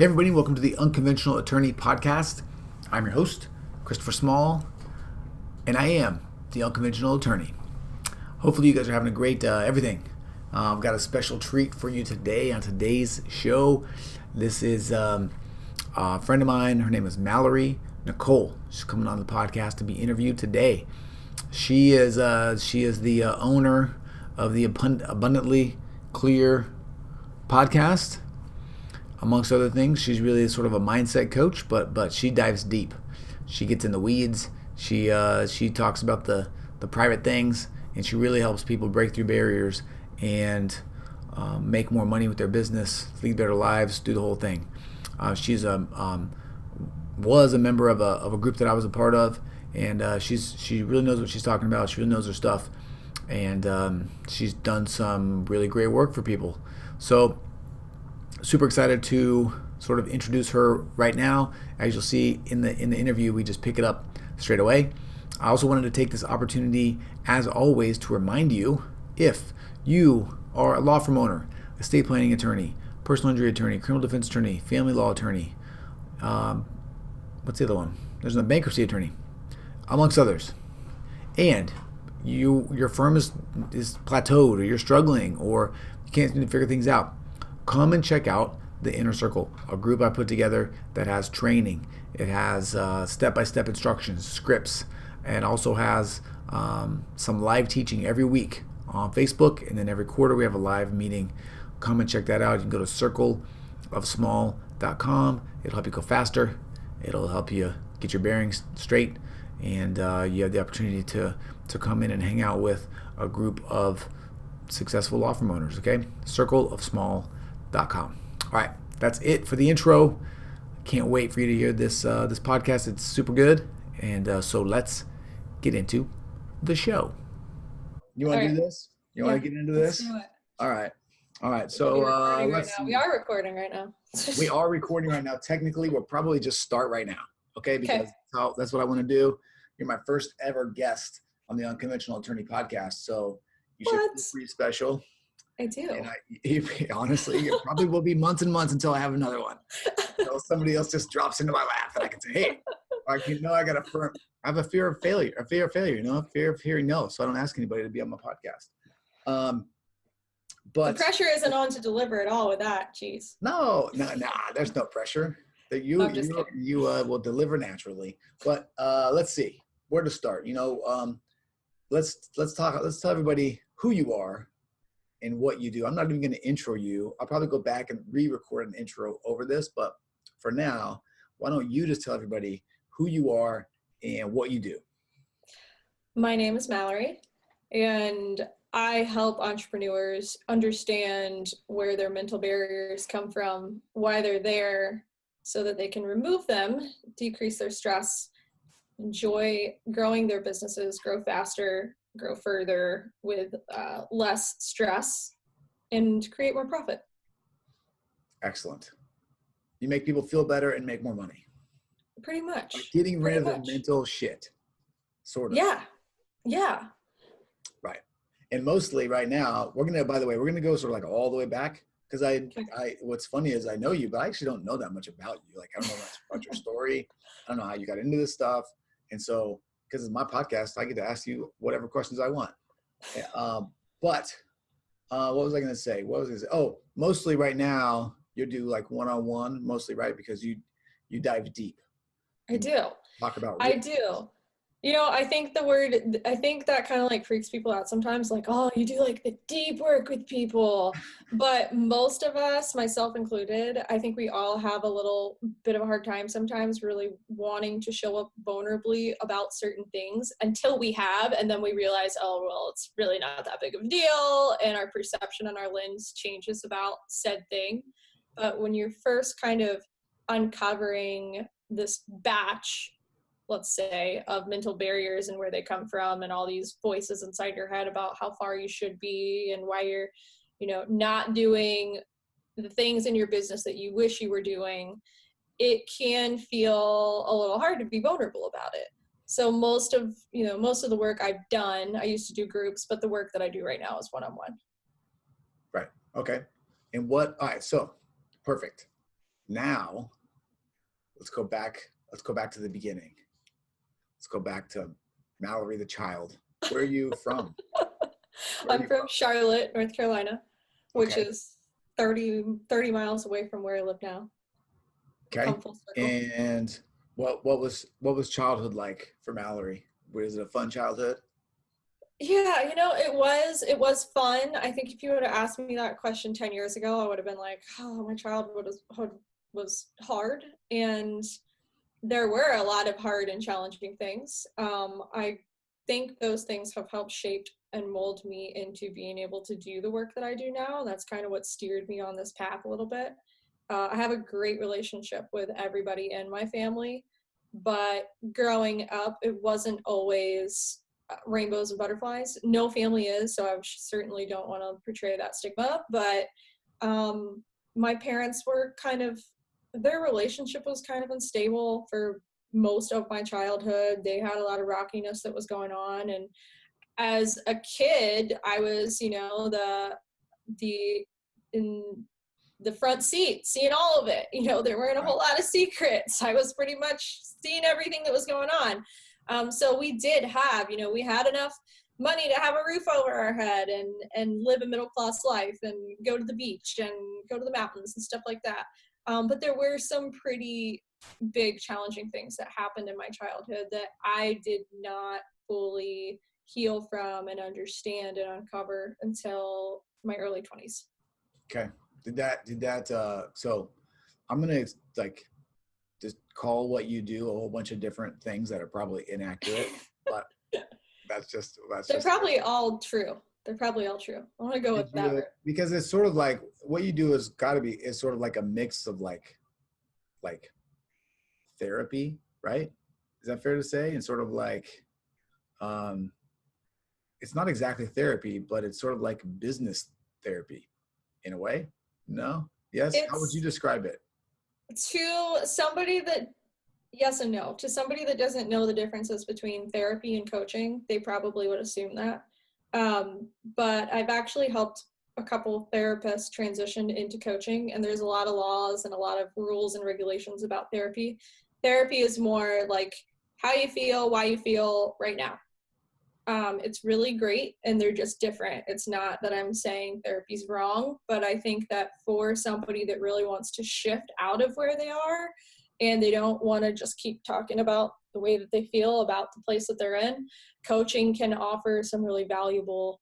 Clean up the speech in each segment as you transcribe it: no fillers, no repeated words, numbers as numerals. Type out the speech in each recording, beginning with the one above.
Hey everybody, welcome to the Unconventional Attorney Podcast. I'm your host, Christopher Small, and I am the Unconventional Attorney. Hopefully you guys are having a great everything. I've got a special treat for you today on today's show. This is a friend of mine. Her name is Malorie Nicole. She's coming on the podcast to be interviewed today. She is the owner of the Abundantly Clear podcast. Amongst other things, she's really sort of a mindset coach, but she dives deep. She gets in the weeds. She talks about the private things, and she really helps people break through barriers and make more money with their business, lead better lives, do the whole thing. She's was a member of a group that I was a part of, and she really knows what she's talking about. She really knows her stuff, and she's done some really great work for people. So super excited to sort of introduce her right now. As you'll see in the interview, we just pick it up straight away. I also wanted to take this opportunity, as always, to remind you, if you are a law firm owner, estate planning attorney, personal injury attorney, criminal defense attorney, family law attorney, what's the other one? There's a bankruptcy attorney, amongst others, and your firm is plateaued, or you're struggling, or you can't seem to figure things out, come and check out the Inner Circle, a group I put together that has training. It has step-by-step instructions, scripts, and also has some live teaching every week on Facebook, and then every quarter we have a live meeting. Come and check that out. You can go to circleofsmall.com. It'll help you go faster. It'll help you get your bearings straight, and you have the opportunity to come in and hang out with a group of successful law firm owners, okay? Circleofsmall.com. All right, that's it for the intro. Can't wait for you to hear this podcast. It's super good, and so let's get into the show. You want to do this? You want to get into this? Do it. All right. So let's see. We are recording right now. We are recording right now. Technically, we'll probably just start right now, okay? Because that's what I want to do. You're my first ever guest on the Unconventional Attorney Podcast, so you should feel pretty special. I do. And honestly, it probably will be months and months until I have another one. Somebody else just drops into my lap, and I can say, "Hey, I have a fear of failure, a fear of hearing no, so I don't ask anybody to be on my podcast." But the pressure isn't on to deliver at all with that. Jeez. No, there's no pressure. That you will deliver naturally. But let's see where to start. Let's tell everybody who you are and what you do. I'm not even going to intro you. I'll probably go back and re-record an intro over this, but for now, why don't you just tell everybody who you are and what you do? My name is Malorie, and I help entrepreneurs understand where their mental barriers come from, why they're there, so that they can remove them, decrease their stress, enjoy growing their businesses, grow faster, grow further with less stress, and create more profit. Excellent. You make people feel better and make more money. Pretty much. Like getting rid of the mental shit, sort of. Yeah. Right. And mostly right now, we're going to go sort of like all the way back, because what's funny is I know you, but I actually don't know that much about you. Like, I don't know much about your story. I don't know how you got into this stuff. And so, because it's my podcast, I get to ask you whatever questions I want. But what was I going to say? Oh, mostly right now you do like one-on-one, mostly, right? Because you dive deep. I do. Talk about. I do. I think that kind of like freaks people out sometimes, like, oh, you do like the deep work with people. But most of us, myself included, I think we all have a little bit of a hard time sometimes really wanting to show up vulnerably about certain things until we have, and then we realize, oh, well, it's really not that big of a deal, and our perception and our lens changes about said thing. But when you're first kind of uncovering this batch, let's say, of mental barriers and where they come from, and all these voices inside your head about how far you should be and why you're, not doing the things in your business that you wish you were doing, it can feel a little hard to be vulnerable about it. So most of the work I've done, I used to do groups, but the work that I do right now is one-on-one. Right. Okay. And all right. So perfect. now let's go back to the beginning. Let's go back to Malorie the child. Where are you from? I'm from Charlotte, North Carolina, which Okay. is 30 miles away from where I live now. Okay. Come full circle. And what was childhood like for Malorie? Was it a fun childhood? Yeah, it was fun. I think if you would have asked me that question 10 years ago, I would have been like, oh, my childhood was hard. And there were a lot of hard and challenging things. I think those things have helped shape and mold me into being able to do the work that I do now. That's kind of what steered me on this path a little bit. I have a great relationship with everybody in my family, but growing up, it wasn't always rainbows and butterflies. No family is, so I certainly don't want to portray that stigma, but my parents were their relationship was kind of unstable for most of my childhood. They had a lot of rockiness that was going on, and as a kid, I was, the in the front seat, seeing all of it. There weren't a whole lot of secrets. I was pretty much seeing everything that was going on. So we did have, we had enough money to have a roof over our head and live a middle class life and go to the beach and go to the mountains and stuff like that. But there were some pretty big challenging things that happened in my childhood that I did not fully heal from and understand and uncover until my early 20s. Okay. So I'm gonna like just call what you do a whole bunch of different things that are probably inaccurate, but They're probably all true. They're probably all true. I want to go with that route. Because it's sort of like what you do is sort of like a mix of like therapy, right? Is that fair to say? And sort of like it's not exactly therapy, but it's sort of like business therapy in a way. No? Yes? How would you describe it? To somebody that, yes and no. To somebody that doesn't know the differences between therapy and coaching, they probably would assume that. But I've actually helped a couple therapists transition into coaching, and there's a lot of laws and a lot of rules and regulations about therapy. Therapy is more like how you feel, why you feel right now. It's really great, and they're just different. It's not that I'm saying therapy's wrong, but I think that for somebody that really wants to shift out of where they are and they don't want to just keep talking about the way that they feel about the place that they're in, coaching can offer some really valuable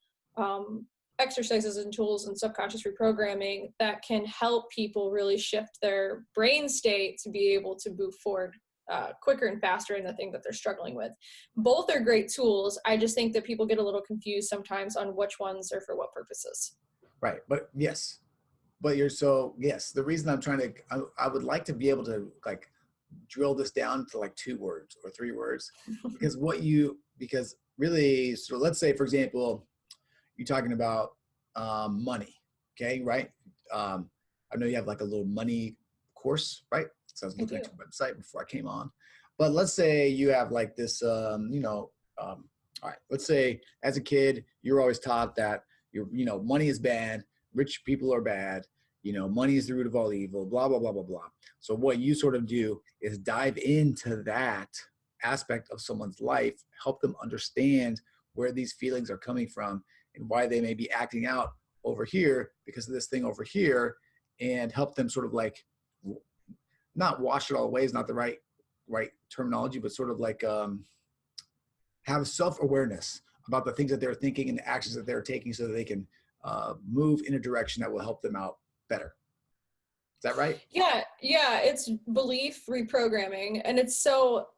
exercises and tools and subconscious reprogramming that can help people really shift their brain state to be able to move forward quicker and faster in the thing that they're struggling with. Both are great tools. I just think that people get a little confused sometimes on which ones are for what purposes. Right. But yes. Yes, the reason I'm trying to, I would like to be able to like drill this down to like 2 words or 3 words because really, so let's say, for example, you're talking about money. Okay. Right. I know you have like a little money course, right? So I was looking at your website before I came on, but let's say you have like this, all right, let's say as a kid, you're always taught that money is bad, rich people are bad, money is the root of all evil, blah, blah, blah, blah, blah. So what you sort of do is dive into that aspect of someone's life, help them understand where these feelings are coming from and why they may be acting out over here because of this thing over here, and help them sort of like not wash it all away is not the right terminology, but sort of like have self-awareness about the things that they're thinking and the actions that they're taking so that they can move in a direction that will help them out better. Is that right? Yeah, it's belief reprogramming, and it's so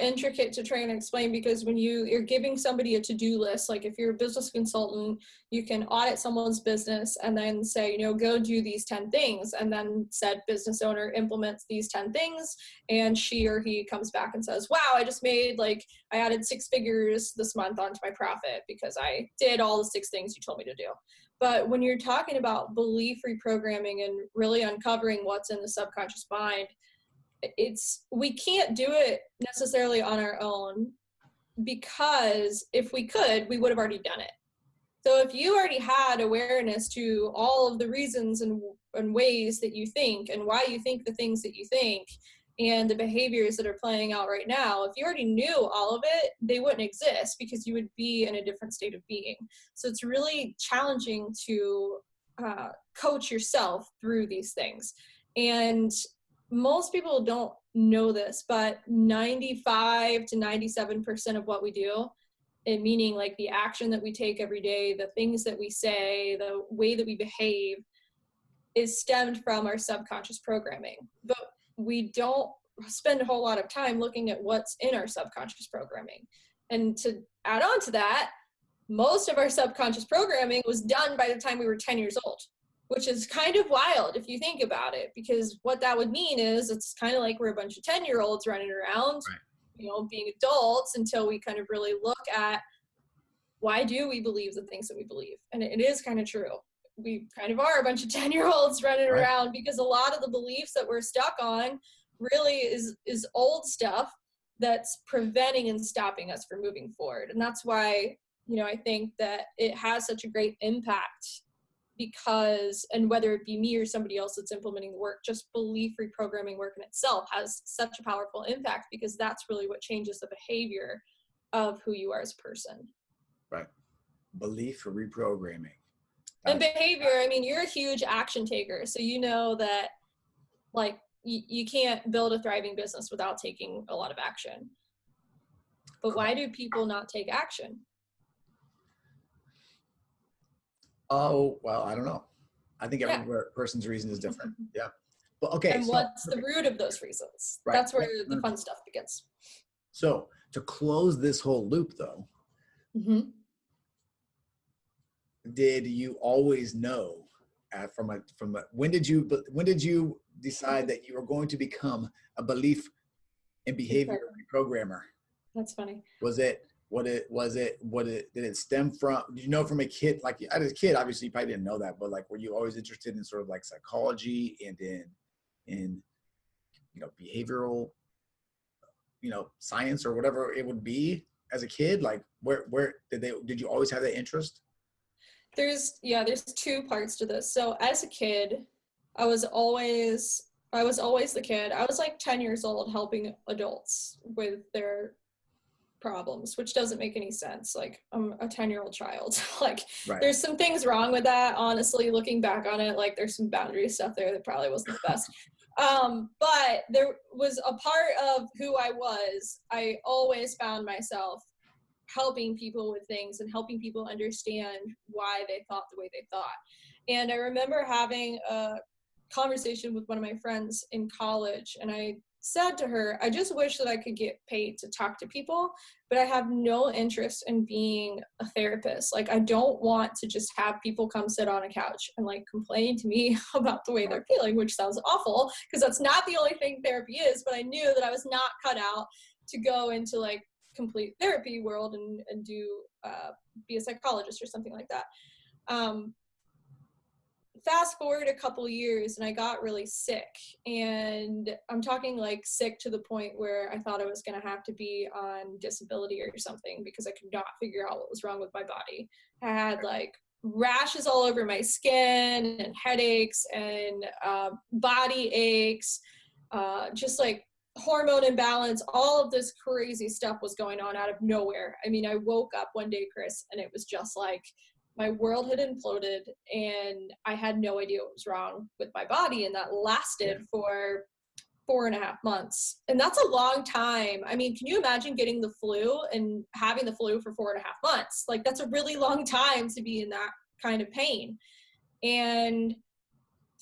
intricate to try and explain because when you're giving somebody a to-do list, like if you're a business consultant, you can audit someone's business and then say, go do these 10 things, and then said business owner implements these 10 things, and she or he comes back and says, wow, I just made I added 6 figures this month onto my profit because I did all the 6 things you told me to do. But when you're talking about belief reprogramming and really uncovering what's in the subconscious mind, we can't do it necessarily on our own, because if we could, we would have already done it. So if you already had awareness to all of the reasons and ways that you think and why you think the things that you think and the behaviors that are playing out right now, if you already knew all of it, they wouldn't exist because you would be in a different state of being. So it's really challenging to coach yourself through these things. And most people don't know this, but 95 to 97% of what we do, and meaning like the action that we take every day, the things that we say, the way that we behave, is stemmed from our subconscious programming. But we don't spend a whole lot of time looking at what's in our subconscious programming. And to add on to that, most of our subconscious programming was done by the time we were 10 years old, which is kind of wild if you think about it, because what that would mean is it's kind of like we're a bunch of 10-year-olds running around, Right. Being adults, until we kind of really look at why do we believe the things that we believe. And it is kind of true. We kind of are a bunch of 10-year-olds running Right. around because a lot of the beliefs that we're stuck on really is old stuff that's preventing and stopping us from moving forward. And that's why, I think that it has such a great impact, because, and whether it be me or somebody else that's implementing the work, just belief reprogramming work in itself has such a powerful impact, because that's really what changes the behavior of who you are as a person. Right. Belief reprogramming. And behavior, you're a huge action taker. So you know that, like, you can't build a thriving business without taking a lot of action. But why do people not take action? Oh, well, I don't know. I think every person's reason is different. Yeah. Well, okay. And what's the root of those reasons? Right. That's where the fun stuff begins. So to close this whole loop, though, did you always know when did you decide that you were going to become a belief and behavior reprogrammer? That's funny. Did it stem from, did you know from a kid, like as a kid, obviously you probably didn't know that, but like, were you always interested in sort of like psychology and in behavioral, science or whatever it would be as a kid? Like where did you always have that interest? There's two parts to this. So as a kid, I was always the kid. I was like 10 years old helping adults with their problems, which doesn't make any sense. Like, I'm a 10-year-old child. Like, right. There's some things wrong with that, honestly. Looking back on it, like, there's some boundary stuff there that probably wasn't the best. But there was a part of who I was. I always found myself helping people with things and helping people understand why they thought the way they thought. And I remember having a conversation with one of my friends in college, and I said to her, I just wish that I could get paid to talk to people, but I have no interest in being a therapist. Like, I don't want to just have people come sit on a couch and like complain to me about the way they're feeling, which sounds awful because that's not the only thing therapy is, but I knew that I was not cut out to go into like complete therapy world and do be a psychologist or something like that. Fast forward a couple years and I got really sick, and I'm talking like sick to the point where I thought I was going to have to be on disability or something because I could not figure out what was wrong with my body. I had like rashes all over my skin and headaches and body aches, just like hormone imbalance. All of this crazy stuff was going on out of nowhere. I mean, I woke up one day, Chris, and it was just like my world had imploded and I had no idea what was wrong with my body. And that lasted for 4.5 months. And that's a long time. I mean, can you imagine getting the flu and having the flu for 4.5 months? Like, that's a really long time to be in that kind of pain. And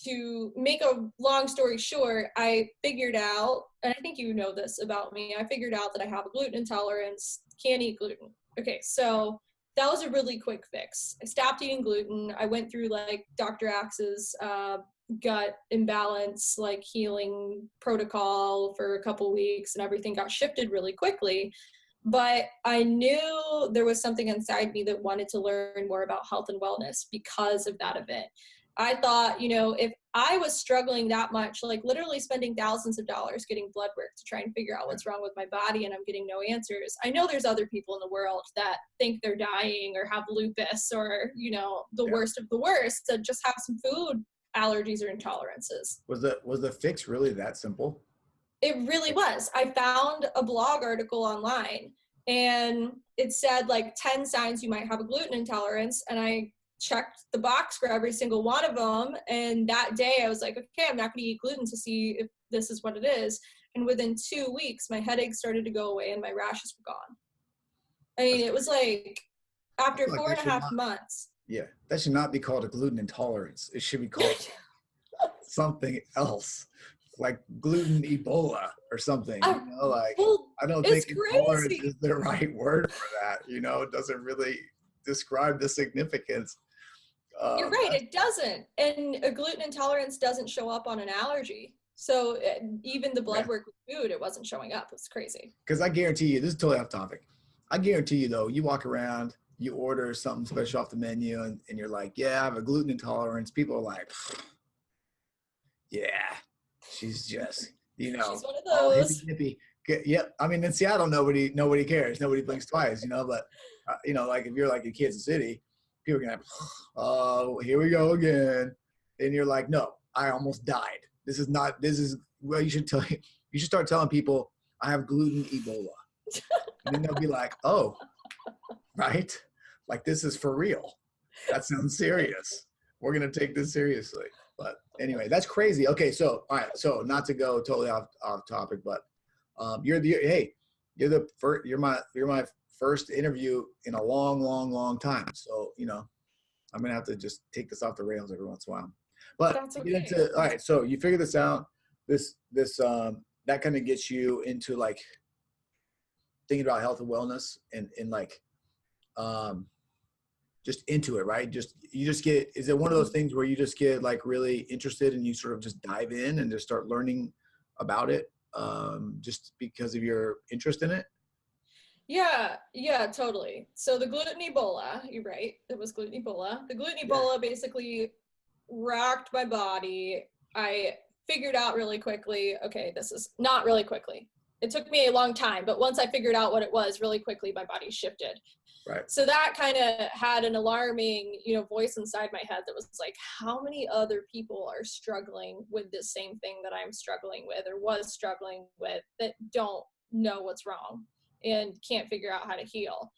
to make a long story short, I figured out, and I think you know this about me, I figured out that I have a gluten intolerance, can't eat gluten. Okay, so that was a really quick fix. I stopped eating gluten. I went through like Dr. Axe's gut imbalance, like healing protocol for a couple weeks, and everything got shifted really quickly. But I knew there was something inside me that wanted to learn more about health and wellness because of that event. I thought, if I was struggling that much, like literally spending thousands of dollars getting blood work to try and figure out what's wrong with my body, and I'm getting no answers. I know there's other people in the world that think they're dying or have lupus or, the worst of the worst, that just have some food allergies or intolerances. Was the fix really that simple? It really was. I found a blog article online and it said like 10 signs you might have a gluten intolerance. And I checked the box for every single one of them. And that day I was like, okay, I'm not going to eat gluten to see if this is what it is. And within 2 weeks, my headache started to go away and my rashes were gone. I mean, it was like after like 4.5 months. Yeah, that should not be called a gluten intolerance. It should be called something else, like gluten Ebola or something. I don't think intolerance is the right word for that. It doesn't really describe the significance. You're right, it doesn't. And a gluten intolerance doesn't show up on an allergy. So even the blood work with food, it wasn't showing up. It's crazy. Because I guarantee you, this is totally off topic. I guarantee you, though, you walk around, you order something special off the menu, and you're like, yeah, I have a gluten intolerance. People are like, yeah, she's just, she's one of those. Hippie. Yep. I mean, in Seattle, nobody cares. Nobody blinks twice, but, like if you're like in Kansas City, people are going to, oh, here we go again. And you're like, no, I almost died. Well, you should start telling people I have gluten Ebola. And then they'll be like, oh, right. Like this is for real. That sounds serious. We're going to take this seriously. But anyway, that's crazy. Okay. So, all right. So not to go totally off topic, but you're my first interview in a long, long, long time. So, I'm going to have to just take this off the rails every once in a while. But that's okay. All right. So you figure this out, that kind of gets you into like thinking about health and wellness and like, just into it, right? Is it one of those things where you just get like really interested and you sort of just dive in and just start learning about it, just because of your interest in it? Yeah, totally. So the gluten Ebola, you're right. It was gluten Ebola. The gluten Ebola basically rocked my body. I figured out really quickly, okay, this is not really quickly. It took me a long time, but once I figured out what it was really quickly, my body shifted. Right. So that kind of had an alarming, voice inside my head that was like, how many other people are struggling with the same thing that I'm struggling with or was struggling with that don't know what's wrong and can't figure out how to heal?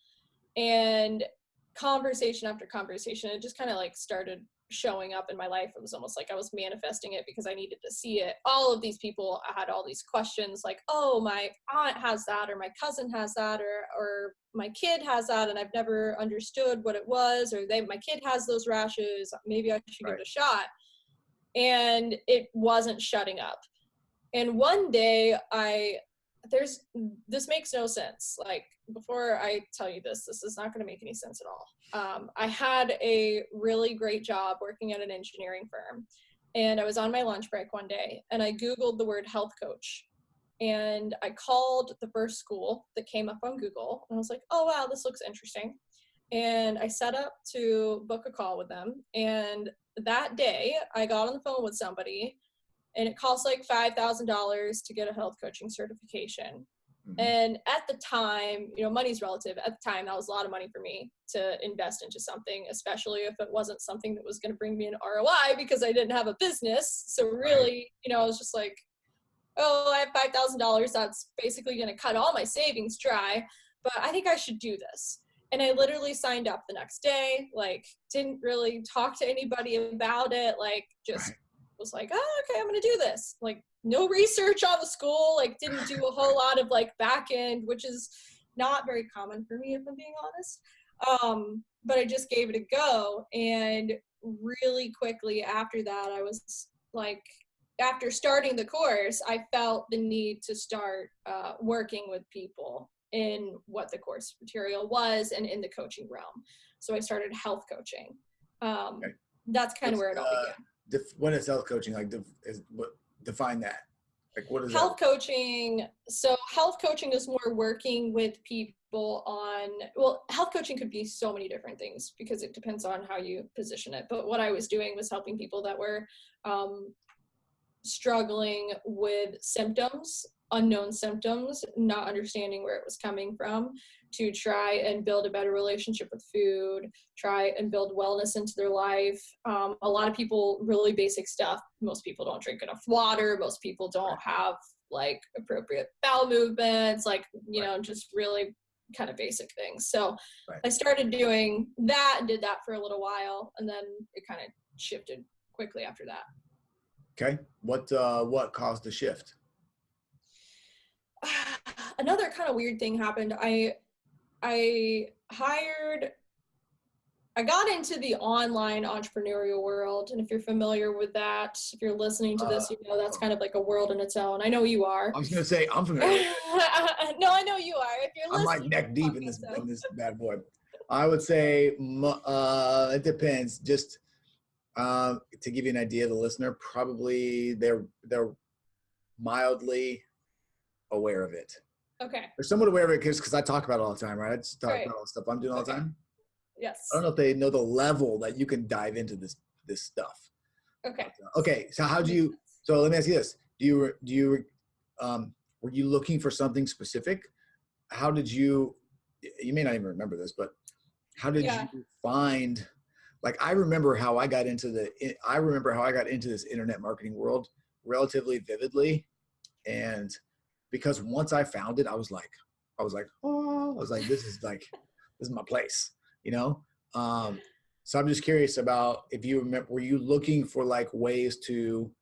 And conversation after conversation, it just kind of like started showing up in my life. It was almost like I was manifesting it because I needed to see it. All of these people, I had all these questions like, oh, my aunt has that, or my cousin has that, or my kid has that, and I've never understood what it was, or my kid has those rashes, maybe I should give it a shot. And it wasn't shutting up. And one day this makes no sense. Like, before I tell you this is not going to make any sense at all. I had a really great job working at an engineering firm, and I was on my lunch break one day and I Googled the word health coach, and I called the first school that came up on Google, and I was like, oh wow, this looks interesting. And I set up to book a call with them. And that day I got on the phone with somebody, and it costs like $5,000 to get a health coaching certification. Mm-hmm. And at the time, money's relative. At the time, that was a lot of money for me to invest into something, especially if it wasn't something that was going to bring me an ROI because I didn't have a business. So really, I was just like, oh, I have $5,000. That's basically going to cut all my savings dry, but I think I should do this. And I literally signed up the next day, like didn't really talk to anybody about it, like just was like, oh, okay, I'm going to do this. Like no research on the school, like didn't do a whole lot of like back end, which is not very common for me, if I'm being honest. But I just gave it a go. And really quickly after that, I was like, after starting the course, I felt the need to start working with people in what the course material was and in the coaching realm. So I started health coaching. That's kind of where it all began. What is health coaching? Like, define that. Like, what is health coaching? So health coaching is more working with people people on, well, health coaching could be so many different things because it depends on how you position it. But what I was doing was helping people that were struggling with symptoms, unknown symptoms, not understanding where it was coming from, to try and build a better relationship with food, try and build wellness into their life. A lot of people, really basic stuff. Most people don't drink enough water. Most people don't have like appropriate bowel movements, like, you know, just really kind of basic things. So I started doing that and did that for a little while. And then it kind of shifted quickly after that. Okay. What caused the shift? Another kind of weird thing happened. I got into the online entrepreneurial world. And if you're familiar with that, if you're listening to this, you know, that's kind of like a world in its own. I know you are. I was going to say, I'm familiar. No, I know you are. If you're I'm listening, like neck deep in this bad boy. I would say it depends. Just to give you an idea, the listener, probably they're mildly aware of it. Okay. They're somewhat aware of it because I talk about it all the time, right? I just talk about all the stuff I'm doing all the time. Yes. I don't know if they know the level that you can dive into this stuff. Okay. Okay. So so let me ask you this. Were you looking for something specific? How did you may not even remember this, but how did you find, like, I remember how I got into this internet marketing world relatively vividly. And because once I found it, I was like, this is my place, you know? So I'm just curious about if you remember, were you looking for like ways to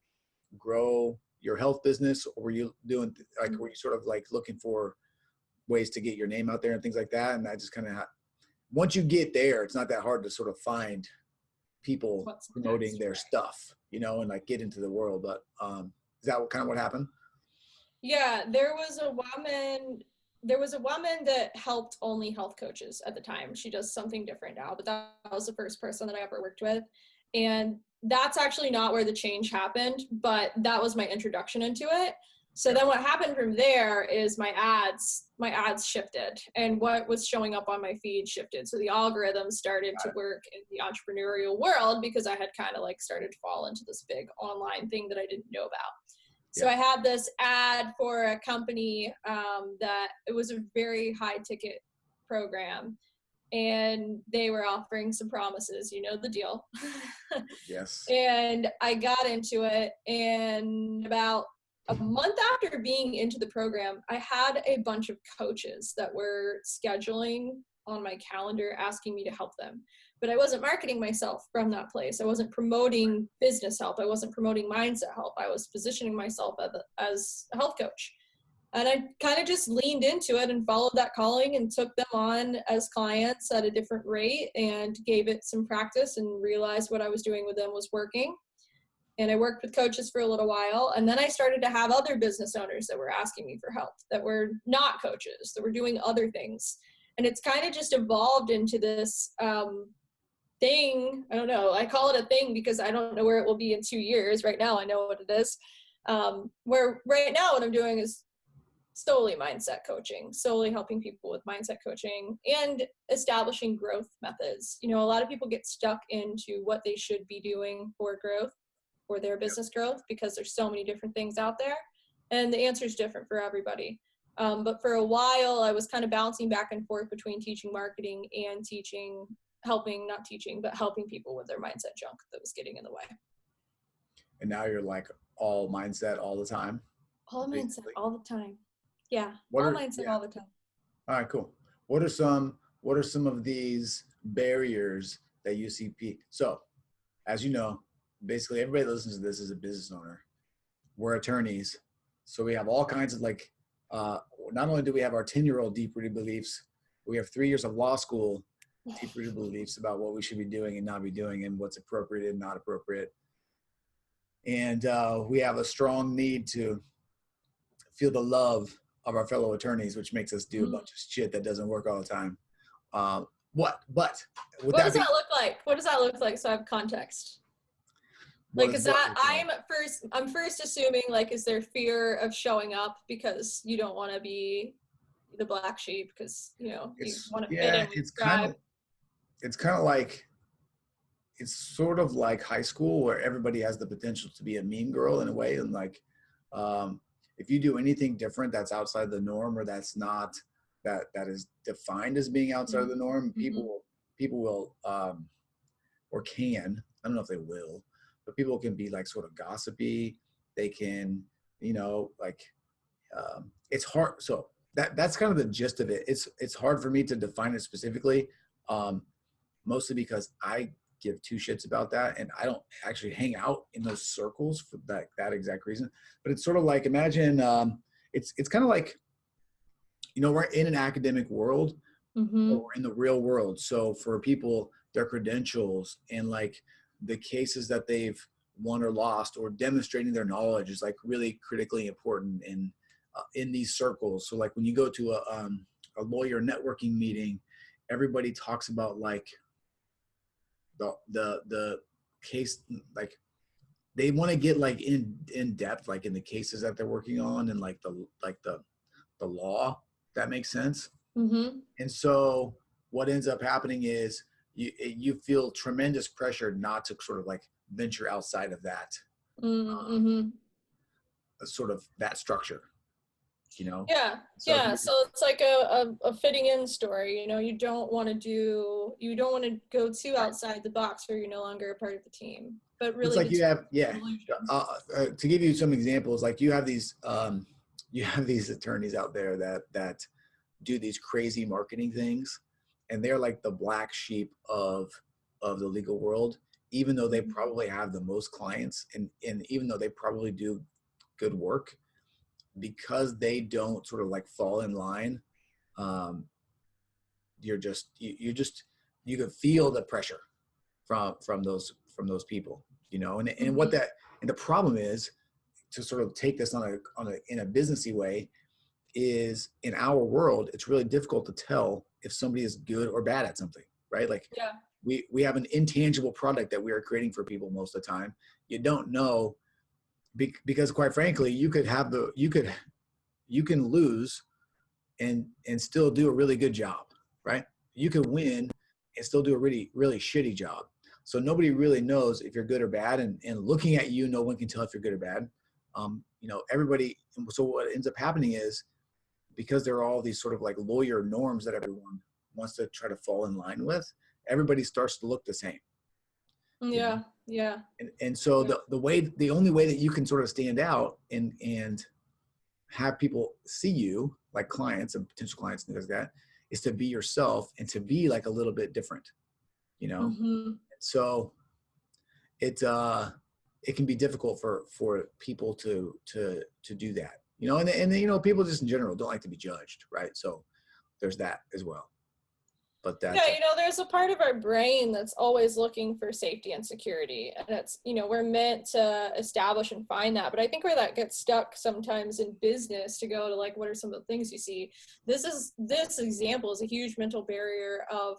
grow your health business, or were you doing like, were you sort of like looking for ways to get your name out there and things like that? And I just kind of, once you get there, it's not that hard to sort of find people promoting their stuff, you know, and like get into the world. But is that kind of what happened? Yeah, there was a woman that helped only health coaches at the time. She does something different now, but that was the first person that I ever worked with. And that's actually not where the change happened, but that was my introduction into it. So then what happened from there is my ads shifted, and what was showing up on my feed shifted. So the algorithm started to work in the entrepreneurial world because I had kind of like started to fall into this big online thing that I didn't know about. So I had this ad for a company that it was a very high ticket program, and they were offering some promises, you know the deal. Yes. And I got into it, and about a month after being into the program, I had a bunch of coaches that were scheduling on my calendar asking me to help them. But I wasn't marketing myself from that place. I wasn't promoting business help. I wasn't promoting mindset help. I was positioning myself as a health coach. And I kind of just leaned into it and followed that calling and took them on as clients at a different rate and gave it some practice and realized what I was doing with them was working. And I worked with coaches for a little while. And then I started to have other business owners that were asking me for help, that were not coaches, that were doing other things. And it's kind of just evolved into this thing. I don't know. I call it a thing because I don't know where it will be in 2 years. Right now, I know what it is. Where right now what I'm doing is solely mindset coaching, solely helping people with mindset coaching and establishing growth methods. You know, a lot of people get stuck into what they should be doing for growth, for their business growth, because there's so many different things out there. And the answer is different for everybody. But for a while, I was kind of bouncing back and forth between teaching marketing and helping people with their mindset junk that was getting in the way. And now you're like all mindset all the time? All mindset all the time. Yeah, mindset all the time. All right, cool. What are some of these barriers that you see? So, as you know, basically everybody that listens to this is a business owner. We're attorneys. So we have all kinds of like, not only do we have our 10-year-old deep-rooted beliefs, we have 3 years of law school deep-rooted beliefs about what we should be doing and not be doing and what's appropriate and not appropriate. And we have a strong need to feel the love of our fellow attorneys, which makes us do a bunch of shit that doesn't work all the time. What does that look like? What does that look like? So I have context. Like, is that I'm first assuming, like, is there fear of showing up because you don't want to be the black sheep because, you know, you It's want to fit yeah, in with the tribe. it's kind of like it's sort of like high school where everybody has the potential to be a mean girl in a way, and like um, if you do anything different that's outside the norm or that's not that is defined as being outside of the norm, Mm-hmm. people will or can, I don't know if they will, but people can be like sort of gossipy. They can, like it's hard. So that's kind of the gist of it. It's hard for me to define it specifically, um, mostly because I give two shits about that, and I don't actually hang out in those circles for that exact reason. But it's sort of like imagine it's kind of like we're in an academic world Mm-hmm. or in the real world. So for people, their credentials and like the cases that they've won or lost or demonstrating their knowledge is like really critically important in these circles. So like when you go to a lawyer networking meeting, everybody talks about like the case, like they want to get like in depth, like in the cases that they're working on and like the law. That makes sense. Mm-hmm. And so what ends up happening is you feel tremendous pressure not to sort of like venture outside of that Mm-hmm. sort of that structure, Yeah, So if yeah. you So it's like a fitting in story. You know, you don't want to go too right, outside the box where you're no longer a part of the team. But it's really, like the you team have, is yeah. an illusion. To give you some examples, like you have these attorneys out there that do these crazy marketing things, and they're like the black sheep of the legal world, even though they Mm-hmm. probably have the most clients, and even though they probably do good work, because they don't sort of like fall in line. um, you can feel the pressure from those people, and what Mm-hmm. that and the problem is, to sort of take this on a in a businessy way, is in our world it's really difficult to tell if somebody is good or bad at something, right? Like Yeah. we have an intangible product that we are creating for people most of the time. You don't know, because quite frankly you can lose and still do a really good job, right? You can win and still do a really really shitty job. So nobody really knows if you're good or bad, and looking at you, no one can tell if you're good or bad. Everybody. So what ends up happening is, because there are all these sort of like lawyer norms that everyone wants to try to fall in line with, everybody starts to look the same, you know. Yeah. Yeah. And so Yeah. the only way that you can sort of stand out and have people see you, like clients and potential clients and things like that, is to be yourself and to be like a little bit different, you know. Mm-hmm. So it can be difficult for people to do that, and people just in general don't like to be judged, right? So there's that as well. But Yeah, that's there's a part of our brain that's always looking for safety and security. And we're meant to establish and find that. But I think where that gets stuck sometimes in business, to go to like, what are some of the things you see? This example is a huge mental barrier of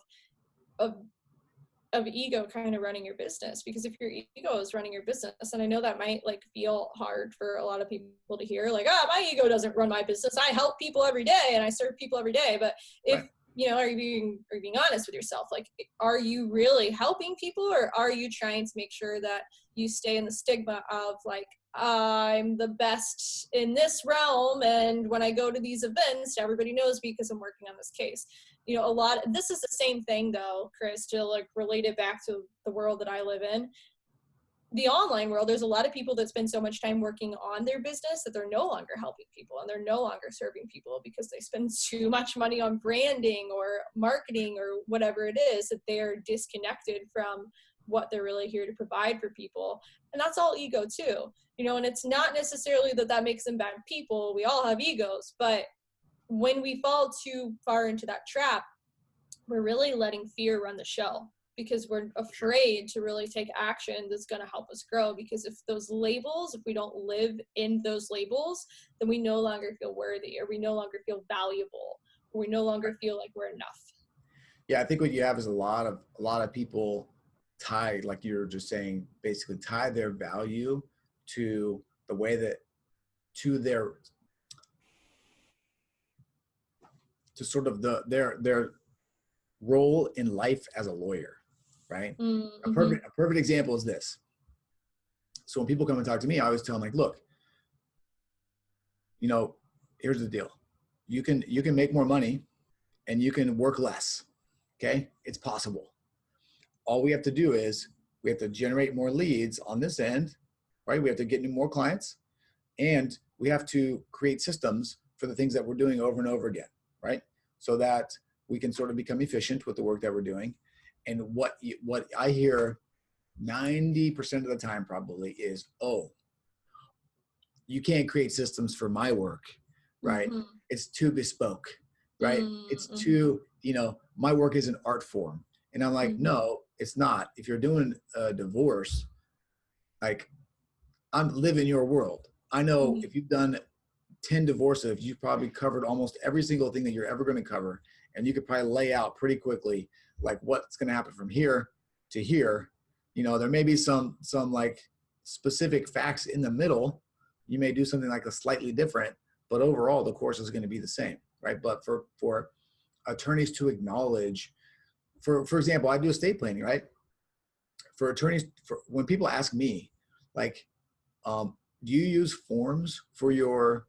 of ego kind of running your business. Because if your ego is running your business, and I know that might like feel hard for a lot of people to hear, like, my ego doesn't run my business, I help people every day and I serve people every day. But if right. are you being honest with yourself? Like, are you really helping people, or are you trying to make sure that you stay in the stigma of like, I'm the best in this realm, and when I go to these events, everybody knows me because I'm working on this case? This is the same thing though, Chris, to like relate it back to the world that I live in. The online world, there's a lot of people that spend so much time working on their business that they're no longer helping people and they're no longer serving people because they spend too much money on branding or marketing or whatever it is, that they're disconnected from what they're really here to provide for people. And that's all ego too. And it's not necessarily that makes them bad people. We all have egos, but when we fall too far into that trap, we're really letting fear run the show, because we're afraid to really take action that's going to help us grow. Because if we don't live in those labels, then we no longer feel worthy, or we no longer feel valuable, or we no longer feel like we're enough. Yeah, I think what you have is a lot of people tie, like you're just saying, basically tie their value to the way that to their to sort of their role in life as a lawyer, right? Mm-hmm. A perfect example is this. So when people come and talk to me, I always tell them like, look, here's the deal. You can make more money and you can work less. Okay. It's possible. All we have to do is we have to generate more leads on this end, right? We have to get more clients, and we have to create systems for the things that we're doing over and over again, right? So that we can sort of become efficient with the work that we're doing. And what I hear 90% of the time probably is, oh, you can't create systems for my work, right? Mm-hmm. It's too bespoke, right? It's Mm-hmm. too, my work is an art form. And I'm like, Mm-hmm. no, it's not. If you're doing a divorce, like, I'm living your world. I know Mm-hmm. if you've done 10 divorces, you've probably covered almost every single thing that you're ever going to cover. And you could probably lay out pretty quickly, like, what's going to happen from here to here. There may be some like specific facts in the middle. You may do something like a slightly different, but overall the course is going to be the same, right? But for attorneys to acknowledge, for example, I do estate planning, right? For attorneys, when people ask me, like, do you use forms for your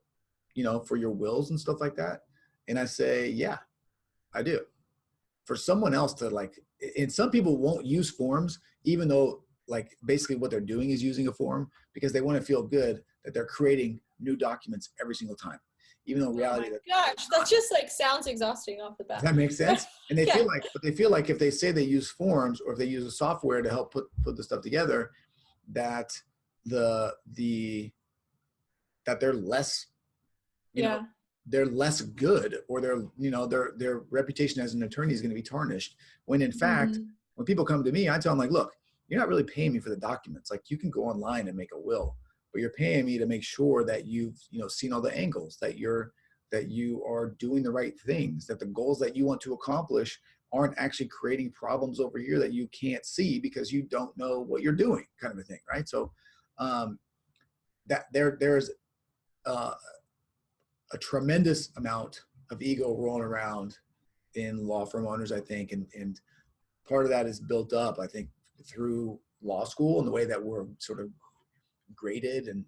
wills and stuff like that? And I say, yeah, I do. For someone else to like, and some people won't use forms, even though like basically what they're doing is using a form, because they want to feel good that they're creating new documents every single time, even though in reality, Oh my gosh, that just like sounds exhausting off the bat. does that make sense? And they Yeah. feel like if they say they use forms, or if they use a software to help put the stuff together, that that they're less, Yeah. they're less good, or their reputation as an attorney is going to be tarnished. When in fact, Mm-hmm. when people come to me, I tell them like, look, you're not really paying me for the documents. Like, you can go online and make a will, but you're paying me to make sure that you've, seen all the angles, that you are doing the right things, that the goals that you want to accomplish aren't actually creating problems over here that you can't see because you don't know what you're doing, kind of a thing, right? So that there's a tremendous amount of ego rolling around in law firm owners, I think, and part of that is built up, I think, through law school and the way that we're sort of graded, and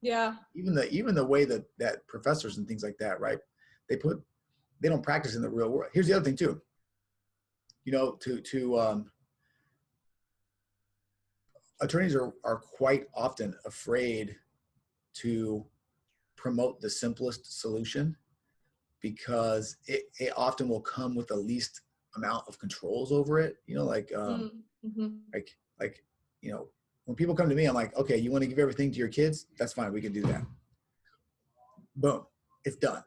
Yeah. even the way that professors and things like that, right? They don't practice in the real world. Here's the other thing too. Attorneys are quite often afraid to promote the simplest solution, because it often will come with the least amount of controls over it. Mm-hmm. Like, when people come to me, I'm like, okay, you want to give everything to your kids? That's fine. We can do that. Boom. It's done.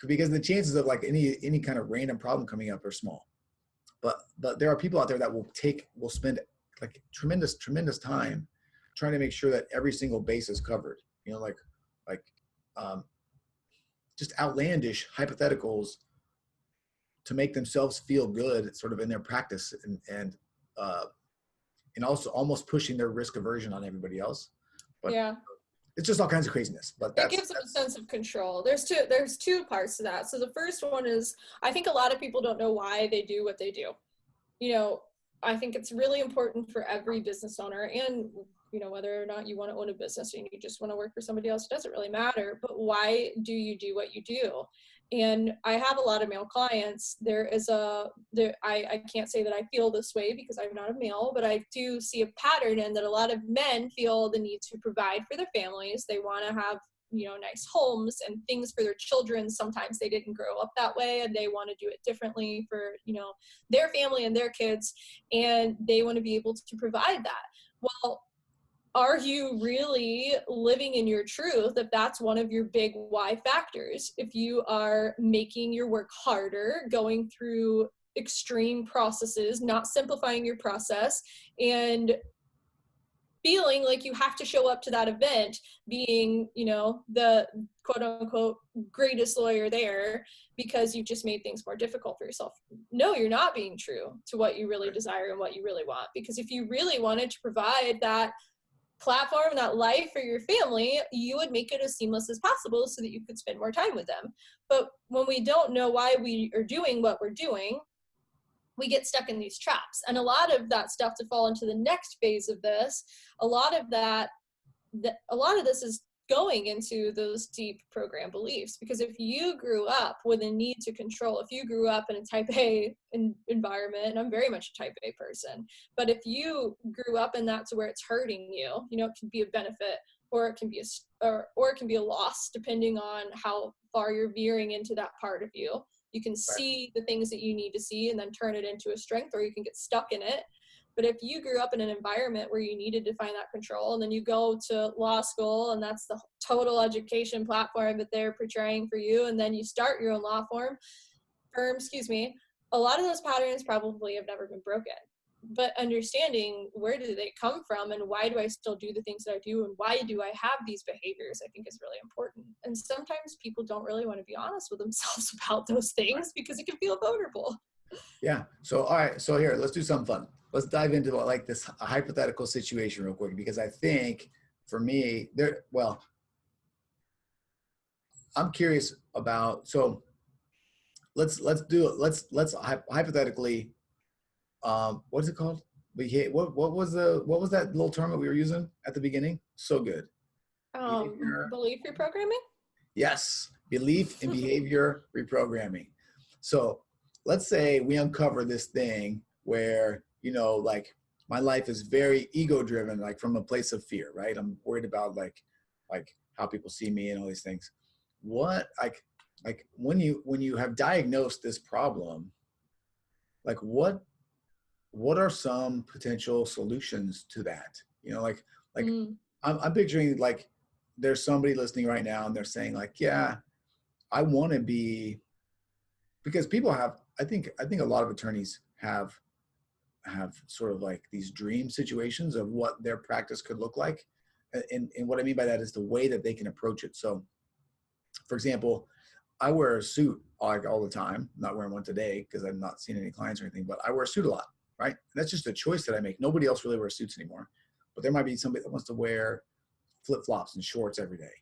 Because the chances of like any kind of random problem coming up are small. But there are people out there that will spend like tremendous time trying to make sure that every single base is covered. Like just outlandish hypotheticals to make themselves feel good sort of in their practice, and also almost pushing their risk aversion on everybody else. But Yeah. it's just all kinds of craziness. But It gives them a sense of control. There's two parts to that. So the first one is, I think a lot of people don't know why they do what they do. I think it's really important for every business owner, and whether or not you want to own a business and you just want to work for somebody else, it doesn't really matter. But why do you do what you do? And I have a lot of male clients. I can't say that I feel this way because I'm not a male, but I do see a pattern in that a lot of men feel the need to provide for their families. They want to have nice homes and things for their children. Sometimes they didn't grow up that way and they want to do it differently for their family and their kids, and they want to be able to provide that. Well, are you really living in your truth if that's one of your big why factors? If you are making your work harder, going through extreme processes, not simplifying your process, and feeling like you have to show up to that event being, the quote unquote greatest lawyer there because you just made things more difficult for yourself. No, you're not being true to what you really desire and what you really want. Because if you really wanted to provide that platform, that life for your family, you would make it as seamless as possible so that you could spend more time with them. But when we don't know why we are doing what we're doing, we get stuck in these traps. And a lot of that stuff, to fall into the next phase of this, a lot of this is going into those deep program beliefs. Because if you grew up with a need to control, if you grew up in a type A environment, and I'm very much a type A person, but if you grew up in that to where it's hurting you, it can be a benefit, or it can be or it can be a loss, depending on how far you're veering into that part of you. You can see the things that you need to see and then turn it into a strength, or you can get stuck in it. But if you grew up in an environment where you needed to find that control, and then you go to law school and that's the total education platform that they're portraying for you, and then you start your own law firm, a lot of those patterns probably have never been broken. But understanding where do they come from, and why do I still do the things that I do, and why do I have these behaviors, I think is really important. And sometimes people don't really want to be honest with themselves about those things because it can feel vulnerable. Yeah. So, all right. So here, let's do something fun. Let's dive into like this hypothetical situation real quick, because I think for me I'm curious about, so let's do it. Let's hypothetically, what is it called? What was that little term that we were using at the beginning? So good. Belief reprogramming? Yes. Belief and behavior reprogramming. So let's say we uncover this thing where, like my life is very ego driven, like from a place of fear, right? I'm worried about like how people see me and all these things. What, like when you have diagnosed this problem, like what are some potential solutions to that? I'm picturing like there's somebody listening right now and they're saying like, yeah, I want to be, because people have, I think a lot of attorneys have sort of like these dream situations of what their practice could look like. And what I mean by that is the way that they can approach it. So for example, I wear a suit like all the time. I'm not wearing one today because I've not seen any clients or anything, but I wear a suit a lot, right? And that's just a choice that I make. Nobody else really wears suits anymore, but there might be somebody that wants to wear flip-flops and shorts every day,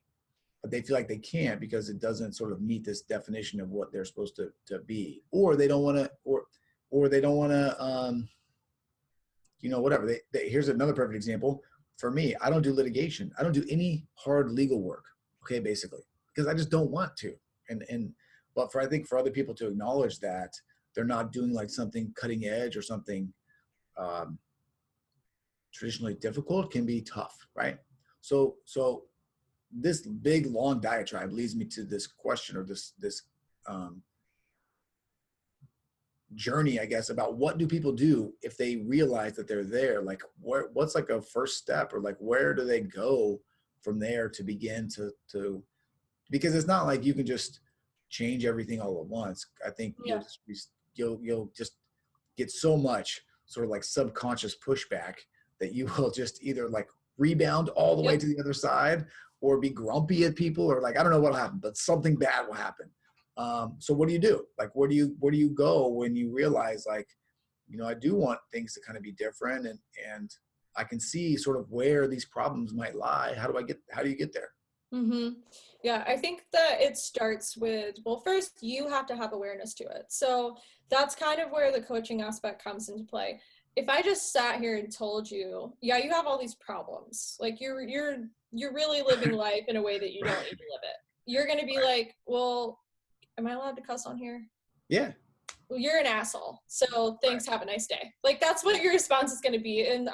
but they feel like they can't because it doesn't sort of meet this definition of what they're supposed to be, or they don't want to, or they don't want to, whatever. Here's another perfect example. For me, I don't do litigation. I don't do any hard legal work. Okay, basically, because I just don't want to. But I think for other people to acknowledge that they're not doing like something cutting edge or something traditionally difficult can be tough, right? So this big long diatribe leads me to this question, or this journey, I guess, about what do people do if they realize that they're there? Like what's like a first step, or like where do they go from there to begin to because it's not like you can just change everything all at once. I think you'll just get so much sort of like subconscious pushback that you will just either like rebound all the way to the other side, or be grumpy at people, or like, I don't know what'll happen, but something bad will happen. So what do you do? Like, where do you go when you realize like, I do want things to kind of be different, and I can see sort of where these problems might lie. How do you get there? Mm-hmm. Yeah, I think that it starts with, well, first you have to have awareness to it. So that's kind of where the coaching aspect comes into play. If I just sat here and told you, yeah, you have all these problems, like you're really living life in a way that you don't need to live it, you're going to be like, well, am I allowed to cuss on here? Yeah. Well, you're an asshole, so thanks, have a nice day. Like, that's what your response is going to be. And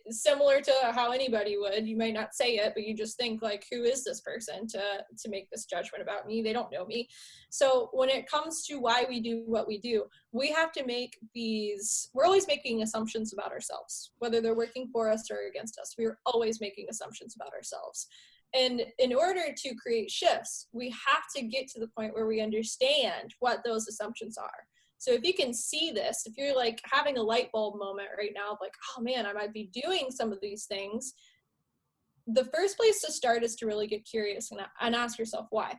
similar to how anybody would, you might not say it, but you just think like, who is this person to make this judgment about me? They don't know me. So when it comes to why we do what we do, we have to we're always making assumptions about ourselves, whether they're working for us or against us. We're always making assumptions about ourselves. And in order to create shifts, we have to get to the point where we understand what those assumptions are. So if you can see this, if you're like having a light bulb moment right now, like, oh man, I might be doing some of these things, the first place to start is to really get curious and ask yourself why.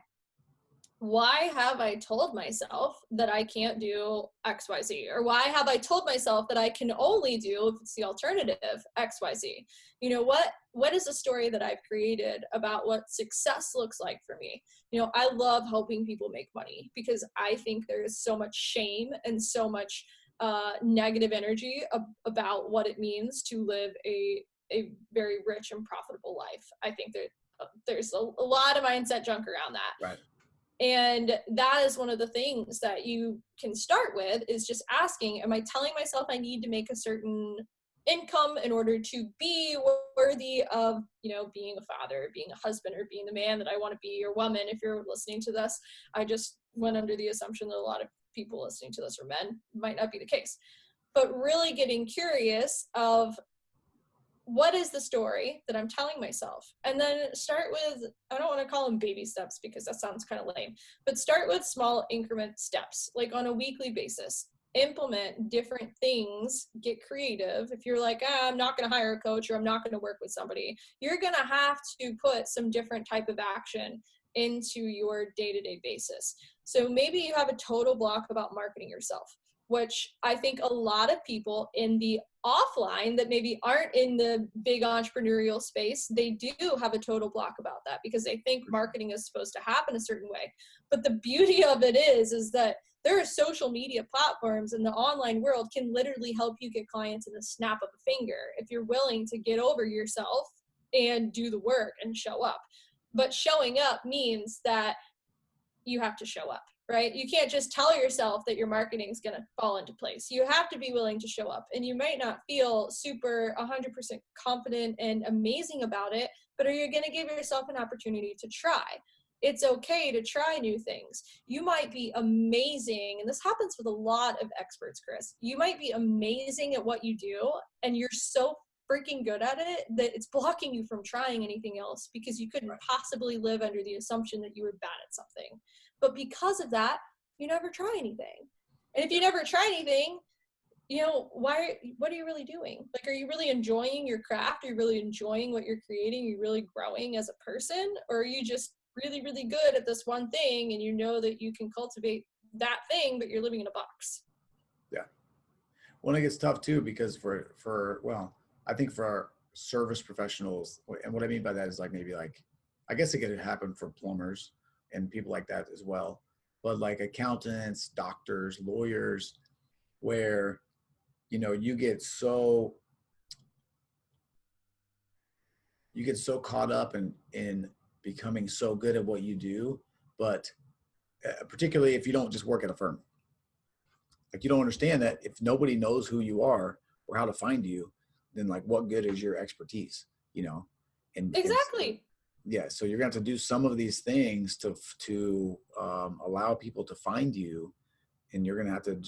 why have I told myself that I can't do XYZ? Or why have I told myself that I can only do, if it's the alternative, XYZ? You know, what is a story that I've created about what success looks like for me? You know, I love helping people make money because I think there is so much shame and so much negative energy about what it means to live a very rich and profitable life. I think that there's a lot of mindset junk around that. Right. And that is one of the things that you can start with, is just asking, am I telling myself I need to make a certain income in order to be worthy of, you know, being a father, being a husband, or being the man that I want to be, or woman? If you're listening to this, I just went under the assumption that a lot of people listening to this are men. Might not be the case. But really getting curious of, what is the story that I'm telling myself? And then start with, I don't want to call them baby steps because that sounds kind of lame, but start with small increment steps, like on a weekly basis. Implement different things, get creative. If you're like, I'm not going to hire a coach, or I'm not going to work with somebody, you're going to have to put some different type of action into your day-to-day basis. So maybe you have a total block about marketing yourself, which I think a lot of people in the offline that maybe aren't in the big entrepreneurial space, they do have a total block about that because they think marketing is supposed to happen a certain way. But the beauty of it is that there are social media platforms in the online world can literally help you get clients in the snap of a finger if you're willing to get over yourself and do the work and show up. But showing up means that you have to show up, right? You can't just tell yourself that your marketing is going to fall into place. You have to be willing to show up, and you might not feel super 100% confident and amazing about it, but are you going to give yourself an opportunity to try? It's okay to try new things. You might be amazing, and this happens with a lot of experts, Chris. You might be amazing at what you do, and you're so freaking good at it that it's blocking you from trying anything else because you couldn't possibly live under the assumption that you were bad at something. But because of that, you never try anything. And if you never try anything, you know, what are you really doing? Like, are you really enjoying your craft? Are you really enjoying what you're creating? Are you really growing as a person? Or are you just really, really good at this one thing and you know that you can cultivate that thing, but you're living in a box? Yeah. Well, it gets tough too, because well, I think for our service professionals, and what I mean by that is like, maybe like, I guess it could happen for plumbers and people like that as well, but like accountants, doctors, lawyers, where, you know, you get so caught up in becoming so good at what you do, but particularly if you don't just work at a firm. Like, you don't understand that if nobody knows who you are or how to find you, then like, what good is your expertise, you know? And Exactly. yeah, so you're gonna have to do some of these things to allow people to find you, and you're gonna have to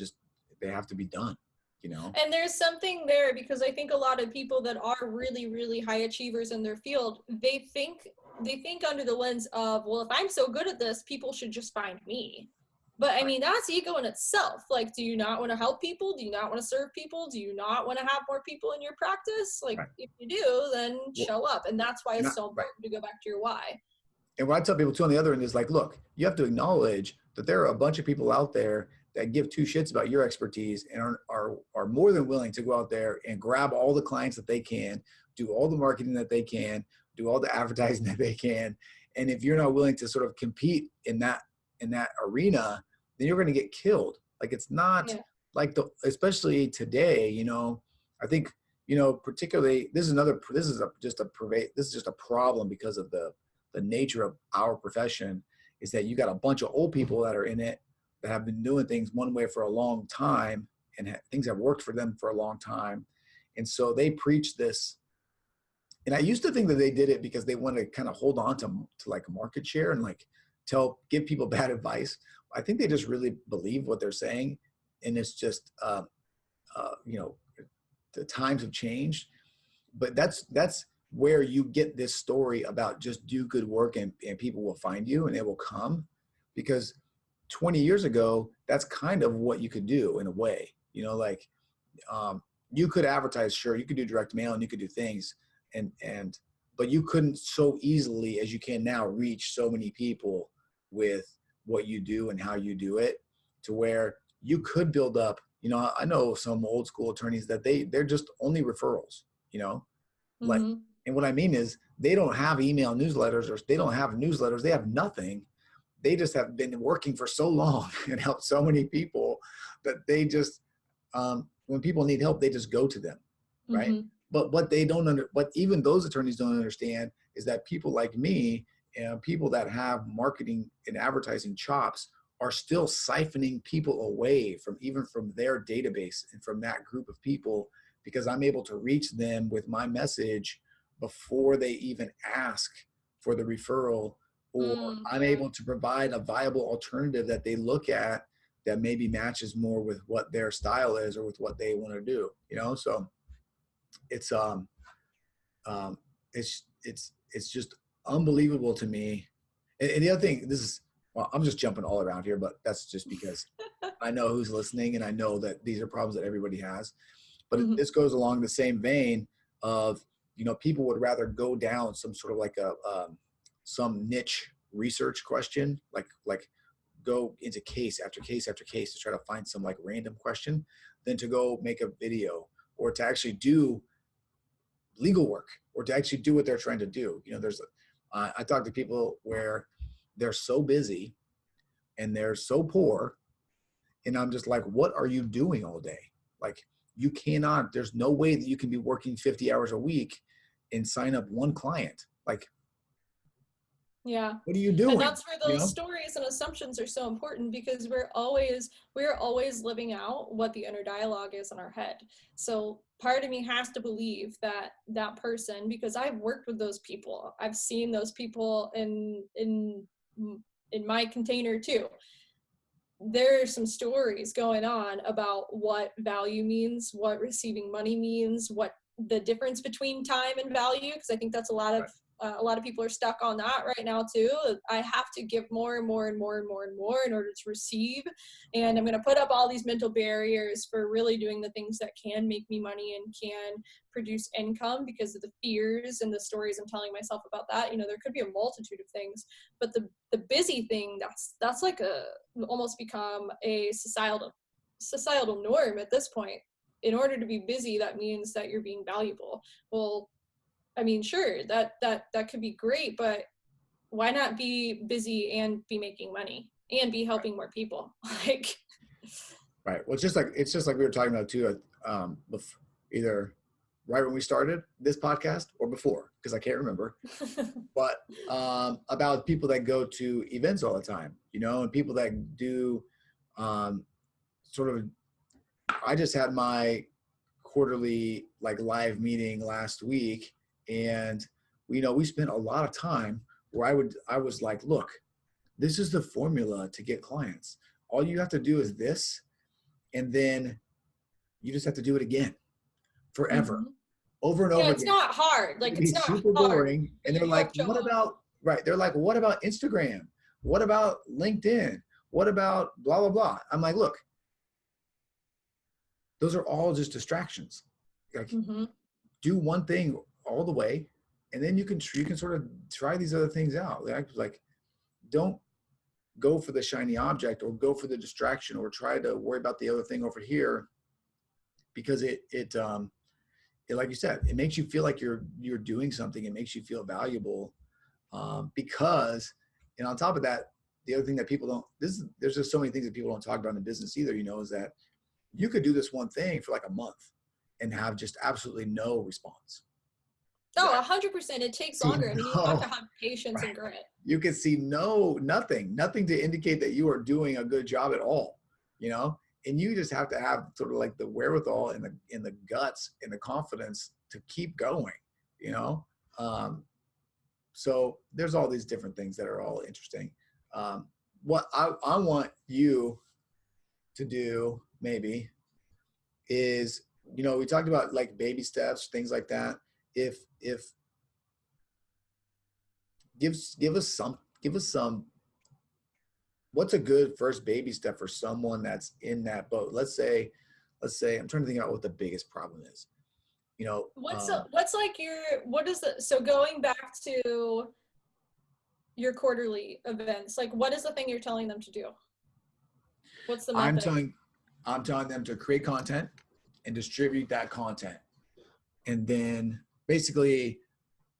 they have to be done, you know? And there's something there because I think a lot of people that are really, really high achievers in their field, they think under the lens of, well, if I'm so good at this, people should just find me. But I mean, that's ego in itself. Like, do you not want to help people? Do you not want to serve people? Do you not want to have more people in your practice? Like, Right. if you do, then Well, show up. And that's why it's not so right. important to go back to your why. And what I tell people too on the other end is like, look, you have to acknowledge that there are a bunch of people out there that give two shits about your expertise and are more than willing to go out there and grab all the clients that they can, do all the marketing that they can, do all the advertising that they can. And if you're not willing to sort of compete in that arena, then you're going to get killed. Like, it's not Yeah. like especially today, you know, I think, you know, particularly this is just a problem because of the nature of our profession, is that you got a bunch of old people that are in it that have been doing things one way for a long time, and things have worked for them for a long time. And so they preach this. And I used to think that they did it because they wanted to kind of hold on to like a market share and like give people bad advice. I think they just really believe what they're saying. And it's just, you know, the times have changed, but that's where you get this story about just do good work and people will find you and it will come. Because 20 years ago, that's kind of what you could do in a way, you know, like, you could advertise, sure, you could do direct mail and you could do things, but you couldn't so easily as you can now reach so many people with what you do and how you do it, to where you could build up, I know some old school attorneys that they're just only referrals, like, Mm-hmm. and what I mean is they don't have email newsletters, or they don't have newsletters. They have nothing. They just have been working for so long and helped so many people that they just, when people need help, they just go to them. Right. Mm-hmm. But what they don't what even those attorneys don't understand is that people like me and people that have marketing and advertising chops are still siphoning people away from even from their database and from that group of people, because I'm able to reach them with my message before they even ask for the referral, or I'm Yeah. able to provide a viable alternative that they look at that maybe matches more with what their style is or with what they want to do, so it's um it's just unbelievable to me. And the other thing, this is, well, I'm just jumping all around here, but that's just because I know who's listening and I know that these are problems that everybody has. But Mm-hmm. this goes along the same vein of, people would rather go down some sort of like some niche research question, like go into case after case after case to try to find some like random question, than to go make a video or to actually do legal work or to actually do what they're trying to do. I talk to people where they're so busy and they're so poor, and I'm just like, what are you doing all day? Like, you cannot, there's no way that you can be working 50 hours a week and sign up one client. Like, Yeah. what are you And doing? that's where those stories and assumptions are so important, because we're always living out what the inner dialogue is in our head. So part of me has to believe that that person, because I've worked with those people, I've seen those people in my container too. There are some stories going on about what value means, what receiving money means, what the difference between time and value, because I think that's a lot of people are stuck on that right now too. I have to give more and more and more and more and more in order to receive, and I'm going to put up all these mental barriers for really doing the things that can make me money and can produce income, because of the fears and the stories I'm telling myself about that. There could be a multitude of things, but the busy thing, that's like almost become a societal norm at this point. In order to be busy, that means that you're being valuable. Well, I mean, sure, that could be great, but why not be busy and be making money and be helping more people? Like, Right. Well, it's just like we were talking about too, either right when we started this podcast or before, because I can't remember. But about people that go to events all the time, and people that do um, sort of. I just had my quarterly like live meeting last week, and we spent a lot of time where I was like, look, this is the formula to get clients. All you have to do is this, and then you just have to do it again forever, mm-hmm. over and Yeah, over it's again. not hard. It Like, can be it's not super hard, boring. but And they're you do have like, to show what up. about, right? They're like, what about Instagram? What about LinkedIn? What about blah, blah, blah? I'm like, look, those are all just distractions. Like, Mm-hmm. do one thing all the way, and then you can sort of try these other things out. Like don't go for the shiny object or go for the distraction or try to worry about the other thing over here, because it, like you said, it makes you feel like you're doing something. It makes you feel valuable, because, and on top of that, the other thing that people don't, there's just so many things that people don't talk about in business either, is that you could do this one thing for like a month and have just absolutely no response. Oh, 100%. It takes See longer. I mean, you have no, to have patience right. and grit. You can see nothing to indicate that you are doing a good job at all, and you just have to have sort of like the wherewithal and the guts and the confidence to keep going, you know? So there's all these different things that are all interesting. What I want you to do maybe is, we talked about like baby steps, things like that. If give us some, what's a good first baby step for someone that's in that boat? Let's say I'm trying to think about what the biggest problem is. You know, What's like what is the, so going back to your quarterly events? Like, what is the thing you're telling them to do? What's the I'm method? telling I'm telling them to create content and distribute that content. And then basically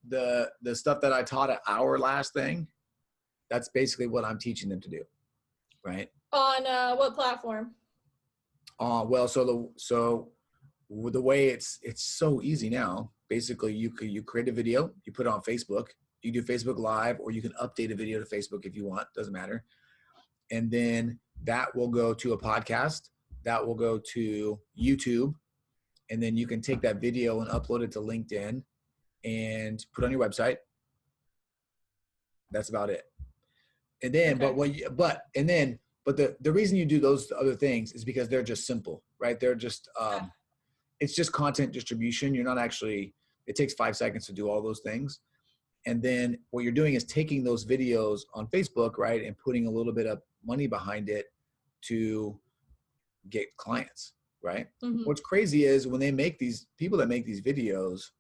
the stuff that I taught at our last thing, that's basically what I'm teaching them to do. Right? On what platform? Well, so the way it's so easy now. Basically, you create a video, you put it on Facebook, you do Facebook Live, or you can update a video to Facebook if you want. Doesn't matter. And then that will go to a podcast. That will go to YouTube, and then you can take that video and upload it to LinkedIn and put it on your website. That's about it. And then, Okay. but the reason you do those other things is because they're just simple, right? They're just it's just content distribution. You're not actually. It takes 5 seconds to do all those things, and then what you're doing is taking those videos on Facebook, right, and putting a little bit of money behind it to get clients, right? Mm-hmm. What's crazy is when they make these people that make these videos,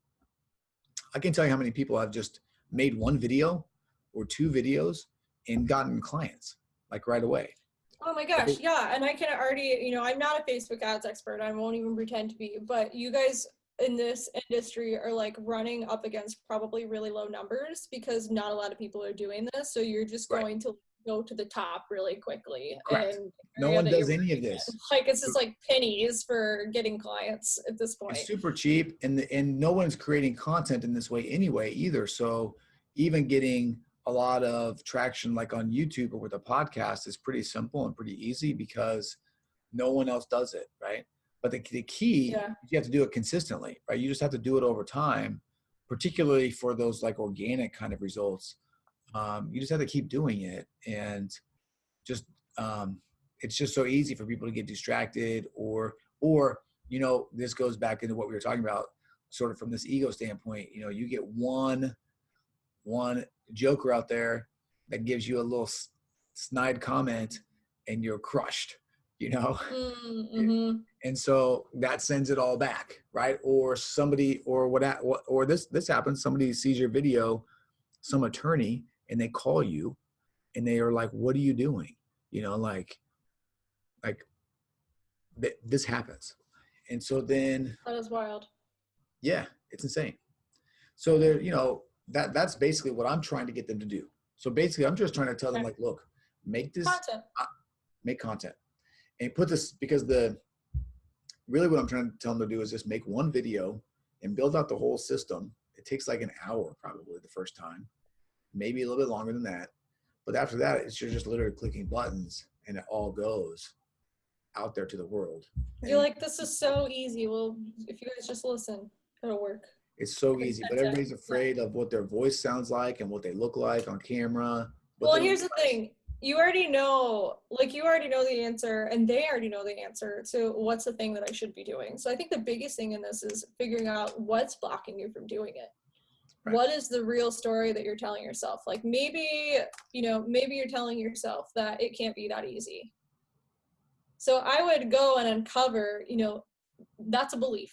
I can tell you how many people have just made one video or two videos and gotten clients like right away. Oh my gosh, yeah. And I can already, I'm not a Facebook ads expert. I won't even pretend to be, but you guys in this industry are like running up against probably really low numbers because not a lot of people are doing this. So you're just going to go to the top really quickly. Correct. And No one does any of this. Like, it's just like pennies for getting clients at this point. It's super cheap, and no one's creating content in this way anyway either. So even getting a lot of traction like on YouTube or with a podcast is pretty simple and pretty easy because no one else does it, right? But the key, you have to do it consistently, right? You just have to do it over time, particularly for those like organic kind of results. You just have to keep doing it, and just it's just so easy for people to get distracted or this goes back into what we were talking about sort of from this ego standpoint. You get one joker out there that gives you a little snide comment and you're crushed, Mm-hmm. and so that sends it all back, right? Or somebody or this happens, somebody sees your video, some attorney, and they call you and they are like, what are you doing? Like this happens. And so then That is wild. Yeah, it's insane. So there, that's basically what I'm trying to get them to do. So basically I'm just trying to tell them like, look, make this content, make content and put this, because really what I'm trying to tell them to do is just make one video and build out the whole system. It takes like an hour probably the first time, maybe a little bit longer than that. But after that, you're just literally clicking buttons and it all goes out there to the world. You're like, this is so easy. Well, if you guys just listen, it'll work. It's so easy, but everybody's afraid of what their voice sounds like and what they look like on camera. Well, and here's the thing. You already know the answer, and they already know the answer to what's the thing that I should be doing. So I think the biggest thing in this is figuring out what's blocking you from doing it. Right. What is the real story that you're telling yourself? Like maybe you're telling yourself that it can't be that easy. So I would go and uncover, that's a belief.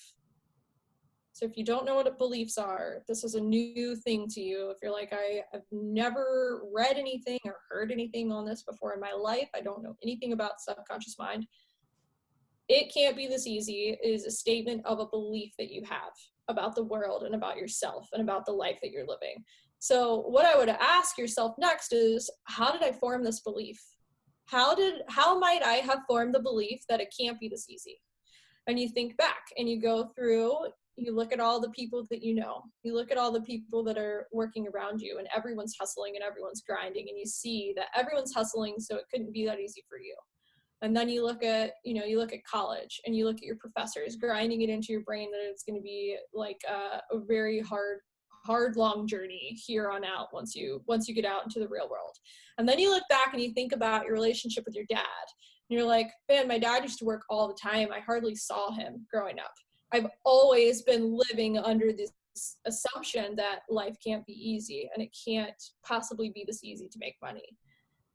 So if you don't know what beliefs are, this is a new thing to you. If you're like, I've never read anything or heard anything on this before in my life, I don't know anything about subconscious mind, it can't be this easy is a statement of a belief that you have about the world and about yourself and about the life that you're living. So what I would ask yourself next is, how did I form this belief? How might I have formed the belief that it can't be this easy? And you think back and you go through, you look at all the people that you look at all the people that are working around you, and everyone's hustling and everyone's grinding, and you see that everyone's hustling, so it couldn't be that easy for you. And then you look at college and you look at your professors grinding it into your brain that it's going to be like a very hard, long journey here on out once you get out into the real world. And then you look back and you think about your relationship with your dad. And you're like, man, my dad used to work all the time. I hardly saw him growing up. I've always been living under this assumption that life can't be easy and it can't possibly be this easy to make money.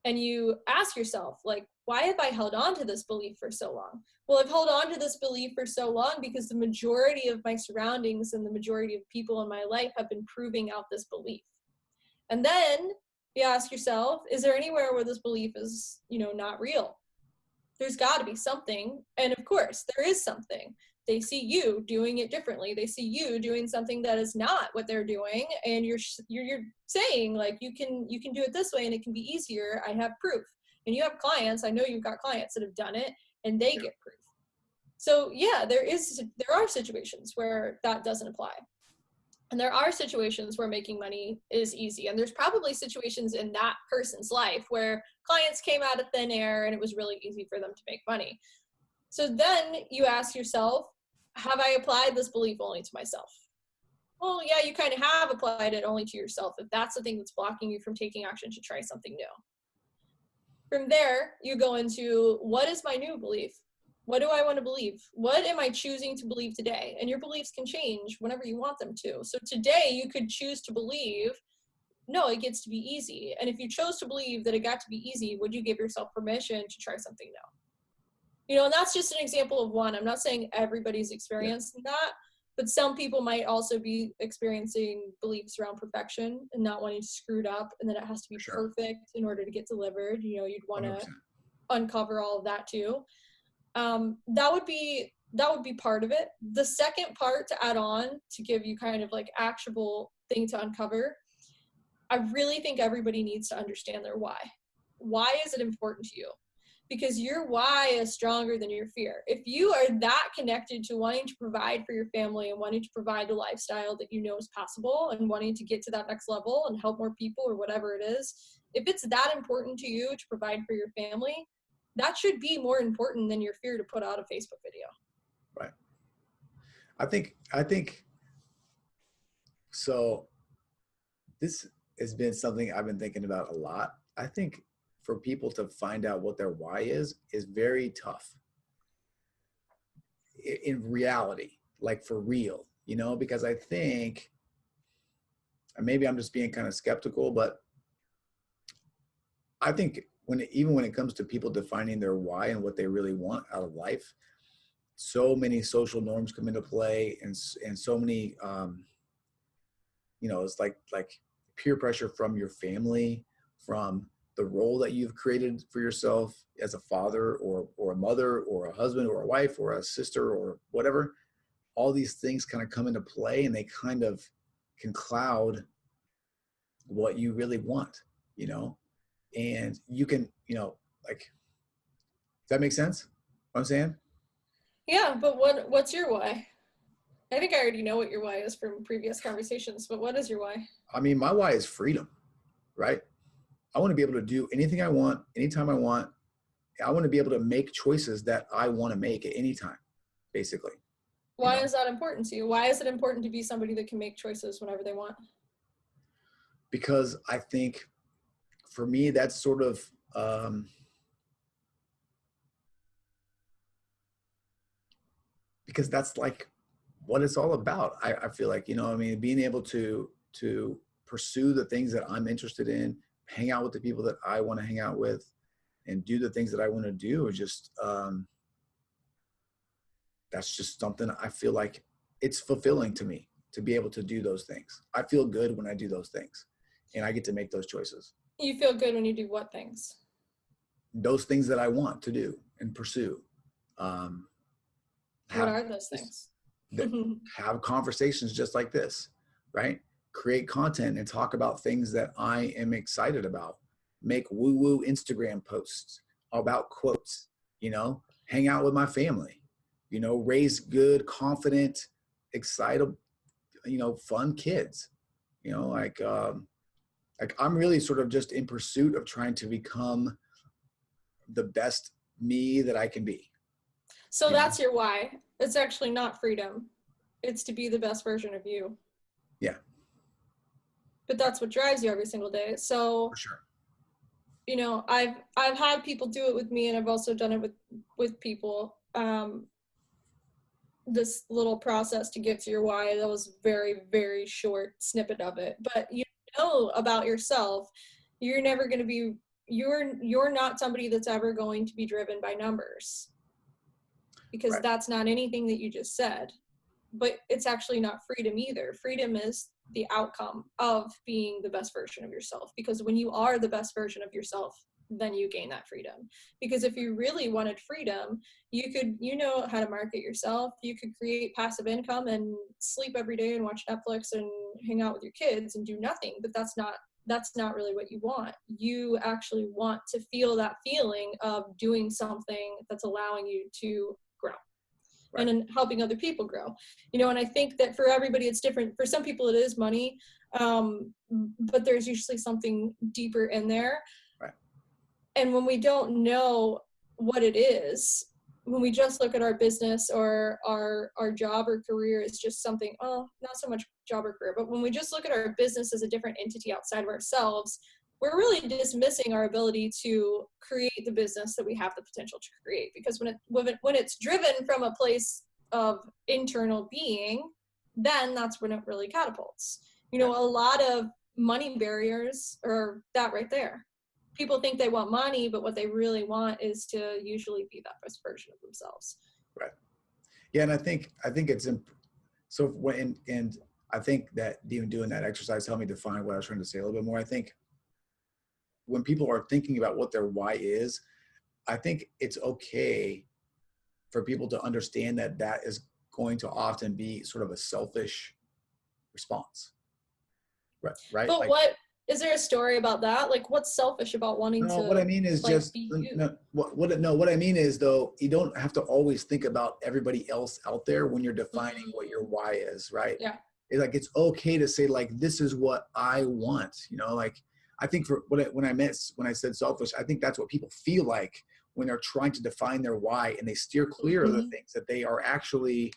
And you ask yourself, like, why have I held on to this belief for so long? Well, I've held on to this belief for so long because the majority of my surroundings and the majority of people in my life have been proving out this belief. And then You ask yourself, is there anywhere where this belief is, not real? There's got to be something. And of course, there is something. They see you doing it differently. They see you doing something that is not what they're doing, and you're saying like you can do it this way and it can be easier. I have proof. And you have clients. I know you've got clients that have done it, and they get proof. So yeah, there are situations where that doesn't apply. And there are situations where making money is easy. And there's probably situations in that person's life where clients came out of thin air and it was really easy for them to make money. So then you ask yourself, have I applied this belief only to myself? Well, yeah, you kind of have applied it only to yourself if that's the thing that's blocking you from taking action to try something new. From there, you go into, what is my new belief? What do I want to believe? What am I choosing to believe today? And your beliefs can change whenever you want them to. So today you could choose to believe, no, it gets to be easy. And if you chose to believe that it got to be easy, would you give yourself permission to try something new? And that's just an example of one. I'm not saying everybody's experiencing that, but some people might also be experiencing beliefs around perfection and not wanting to screw it up, and then it has to be perfect in order to get delivered. You'd want to uncover all of that too. That would be part of it. The second part to add on to give you kind of like actionable thing to uncover, I really think everybody needs to understand their why. Why is it important to you? Because your why is stronger than your fear. If you are that connected to wanting to provide for your family and wanting to provide the lifestyle that you know is possible and wanting to get to that next level and help more people or whatever it is, if it's that important to you to provide for your family, that should be more important than your fear to put out a Facebook video. Right. I think so. This has been something I've been thinking about a lot. I think for people to find out what their why is very tough in reality, like for real, because I think, and maybe I'm just being kind of skeptical, but I think even when it comes to people defining their why and what they really want out of life, so many social norms come into play, and so many, it's like peer pressure from your family, from the role that you've created for yourself as a father or a mother or a husband or a wife or a sister or whatever. All these things kind of come into play, and they kind of can cloud what you really want, and you can, like, does that make sense what I'm saying? Yeah, but what's your why? I think I already know what your why is from previous conversations, but what is your why? I mean, my why is freedom, right? I want to be able to do anything I want, anytime I want. I want to be able to make choices that I want to make at any time, basically. Why is that important to you? Why is it important to be somebody that can make choices whenever they want? Because I think for me, that's sort of, because that's like what it's all about. I feel like, being able to pursue the things that I'm interested in, hang out with the people that I want to hang out with, and do the things that I want to do is just, that's just something I feel like it's fulfilling to me to be able to do those things. I feel good when I do those things, and I get to make those choices. You feel good when you do what things? Those things that I want to do and pursue. What are those things? Have conversations just like this, right? Create content and talk about things that I am excited about. Make woo-woo Instagram posts about quotes, hang out with my family, raise good, confident, excited, fun kids, like I'm really sort of just in pursuit of trying to become the best me that I can be. So that's your why. It's actually not freedom. It's to be the best version of you. Yeah. But that's what drives you every single day. So, for sure. I've had people do it with me, and I've also done it with people. This little process to get to your why, that was very, very short snippet of it. But about yourself, you're never going to be, you're not somebody that's ever going to be driven by numbers, because that's not anything that you just said. but it's actually not freedom either. Freedom is the outcome of being the best version of yourself, because when you are the best version of yourself, then you gain that freedom. Because if you really wanted freedom, you could, you know how to market yourself, you could create passive income and sleep every day and watch Netflix and hang out with your kids and do nothing. But that's not really what you want. You actually want to feel that feeling of doing something that's allowing you to grow. Right. And in helping other people grow, and I think that for everybody it's different. For some people it is money, but there's usually something deeper in there. Right. And when we don't know what it is, when we just look at our business or our job or career as just something, not so much job or career, but when we just look at our business as a different entity outside of ourselves, we're really dismissing our ability to create the business that we have the potential to create. Because when it's driven from a place of internal being, then that's when it really catapults. A lot of money barriers are that right there. People think they want money, but what they really want is to usually be that best version of themselves. Right. Yeah, and I think it's so when, and I think that even doing that exercise helped me define what I was trying to say a little bit more. I think when people are thinking about what their why is, I think it's okay for people to understand that that is going to often be sort of a selfish response. Right. But what is there a story about that? Like, what's selfish about wanting to? What I mean is just what I mean is, though, you don't have to always think about everybody else out there when you're defining what your why is, right? Yeah. It's okay to say, like, this is what I want. Like, I think when I said selfish, I think that's what people feel like when they're trying to define their why, and they steer clear of the things that they are actually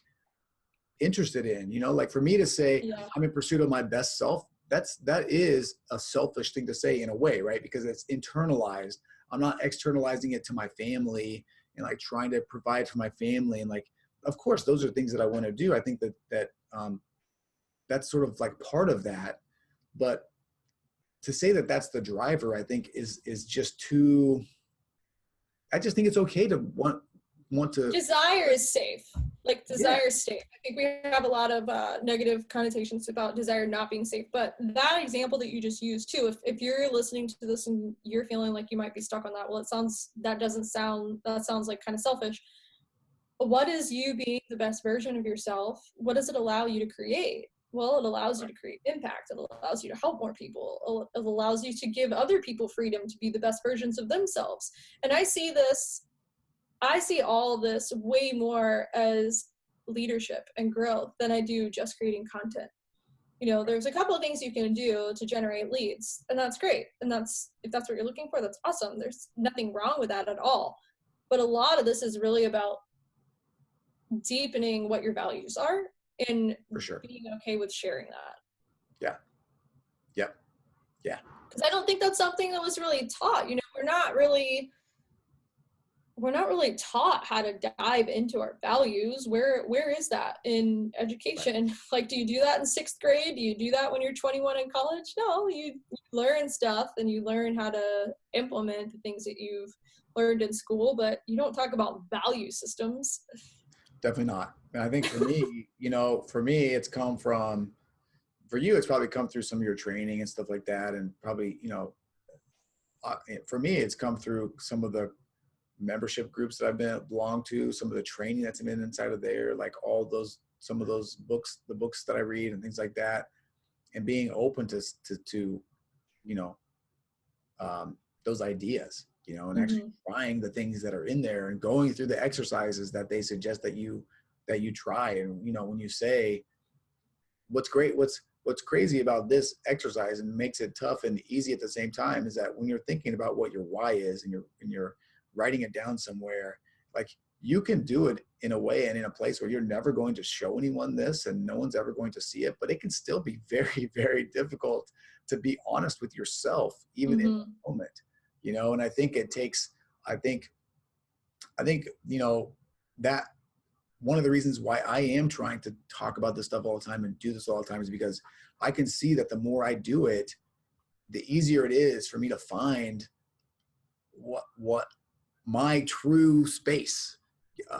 interested in. Like, for me to say I'm in pursuit of my best self, that is a selfish thing to say in a way, right? Because it's internalized. I'm not externalizing it to my family and like trying to provide for my family. And like, of course, those are things that I want to do. I think that that's sort of like part of that. But to say that that's the driver, I think is just too. I just think it's okay to want to. Desire is safe. Like, desire is safe. I think we have a lot of negative connotations about desire not being safe. But that example that you just used too, if you're listening to this and you're feeling like you might be stuck on that, well, that sounds like kind of selfish. What is you being the best version of yourself? What does it allow you to create? Well, it allows you to create impact. It allows you to help more people. It allows you to give other people freedom to be the best versions of themselves. And I see all of this way more as leadership and growth than I do just creating content. There's a couple of things you can do to generate leads, and that's great. And if that's what you're looking for, that's awesome. There's nothing wrong with that at all. But a lot of this is really about deepening what your values are and being okay with sharing that. Yeah. Because I don't think that's something that was really taught. We're not really taught how to dive into our values. Where is that in education? Right. Like, do you do that in 6th grade? Do you do that when you're 21 in college? No, you learn stuff and you learn how to implement the things that you've learned in school, but you don't talk about value systems. Definitely not. And I think for me, for me, it's come from, for you, it's probably come through some of your training and stuff like that. And probably, for me, it's come through some of the membership groups that I've belonged to, some of the training that's been inside of there, like some of those books, the books that I read and things like that, and being open to those ideas, and actually trying the things that are in there and going through the exercises that they suggest that you try. And, when you say what's crazy about this exercise and makes it tough and easy at the same time is that when you're thinking about what your why is and you're writing it down somewhere, like, you can do it in a way and in a place where you're never going to show anyone this and no one's ever going to see it, but it can still be very, very difficult to be honest with yourself, even in the moment, and I think it takes, I think, that one of the reasons why I am trying to talk about this stuff all the time and do this all the time is because I can see that the more I do it, the easier it is for me to find what my true space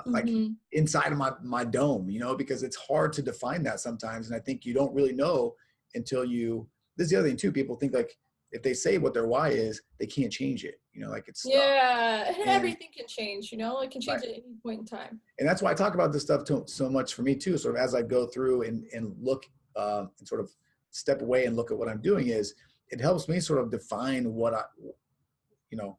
like Mm-hmm. inside of my dome, you know, because it's hard to define that sometimes. And I think you don't really know until you, this is the other thing too. People think like if they say what their why is, they can't change it, you know, like it's stuck. Yeah, and And everything can change, you know, it can change right. at any point in time. And that's why I talk about this stuff so much for me too. Sort of as I go through and look and sort of step away and look at what I'm doing is it helps me sort of define what I, you know,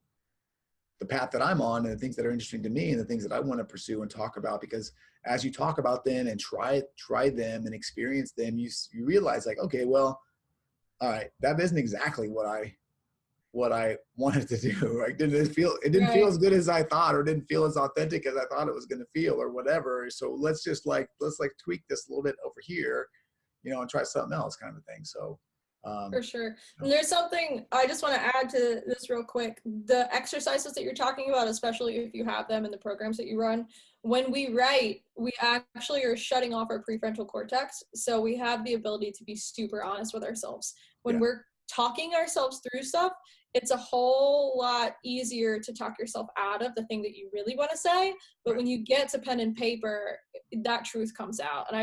the path that I'm on and the things that are interesting to me and the things that I want to pursue and talk about, because as you talk about them and try them and experience them, you realize like, okay, well, all right, that isn't exactly what I wanted to do. Like, it didn't feel Right. as good as I thought, or didn't feel as authentic as I thought it was going to feel, or whatever. So let's tweak this a little bit over here, you know, and try something else, kind of a thing. So For sure. no. And there's something I just want to add to this real quick. The exercises that you're talking about, especially if you have them in the programs that you run, when we write, we actually are shutting off our prefrontal cortex. So we have the ability to be super honest with ourselves. When Yeah. we're talking ourselves through stuff, it's a whole lot easier to talk yourself out of the thing that you really want to say. But Right. when you get to pen and paper, that truth comes out. And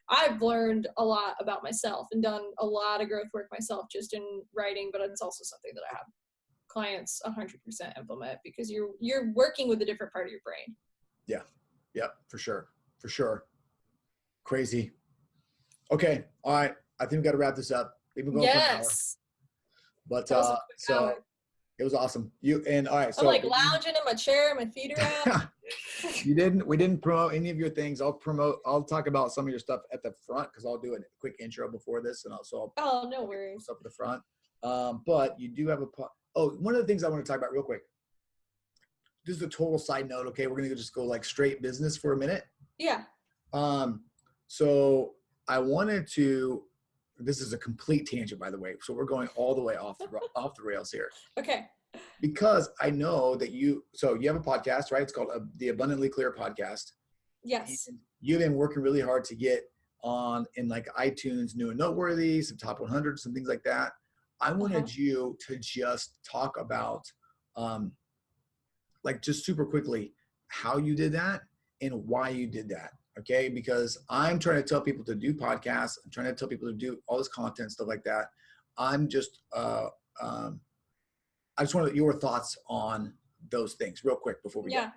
I've learned a lot about myself and done a lot of growth work myself just in writing, but it's also something that I have clients 100% implement because you're working with a different part of your brain. Yeah, for sure. Crazy. Okay. All right. I think we got to wrap this up. We've been going for an hour, Yes. but That was a quick so hour. it was awesome. All right. I'm So like lounging in my chair, my feet are up. we didn't promote any of your things. I'll talk about some of your stuff at the front because I'll do a quick intro before this, and also Oh, no I'll worries. stuff at the front. But you do have one of the things I want to talk about real quick. This is a total side note. Okay, we're gonna just go like straight business for a minute. Yeah. So I wanted to. This is a complete tangent, by the way. So we're going all the way off the rails here. Okay. Because I know that you have a podcast, right? It's called the Abundantly Clear Podcast. Yes. And you've been working really hard to get on in like iTunes, New and Noteworthy, some top 100, some things like that. I wanted you to just talk about, like just super quickly, how you did that and why you did that. Okay. Because I'm trying to tell people to do podcasts. I'm trying to tell people to do all this content, stuff like that. I'm just, I just wanted your thoughts on those things real quick before we go.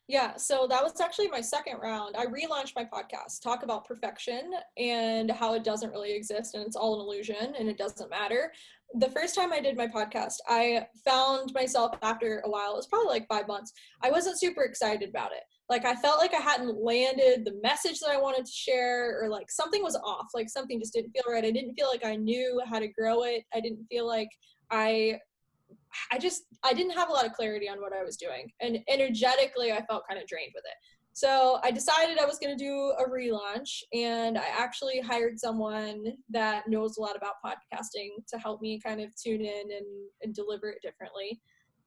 Yeah. So that was actually my second round. I relaunched my podcast, talk about perfection and how it doesn't really exist and it's all an illusion and it doesn't matter. The first time I did my podcast, I found myself after a while, it was probably like 5 months. I wasn't super excited about it. Like I felt like I hadn't landed the message that I wanted to share, or like something was off, like something just didn't feel right. I didn't feel like I knew how to grow it. I didn't feel like I didn't have a lot of clarity on what I was doing, and energetically I felt kind of drained with it. So I decided I was going to do a relaunch, and I actually hired someone that knows a lot about podcasting to help me kind of tune in and deliver it differently.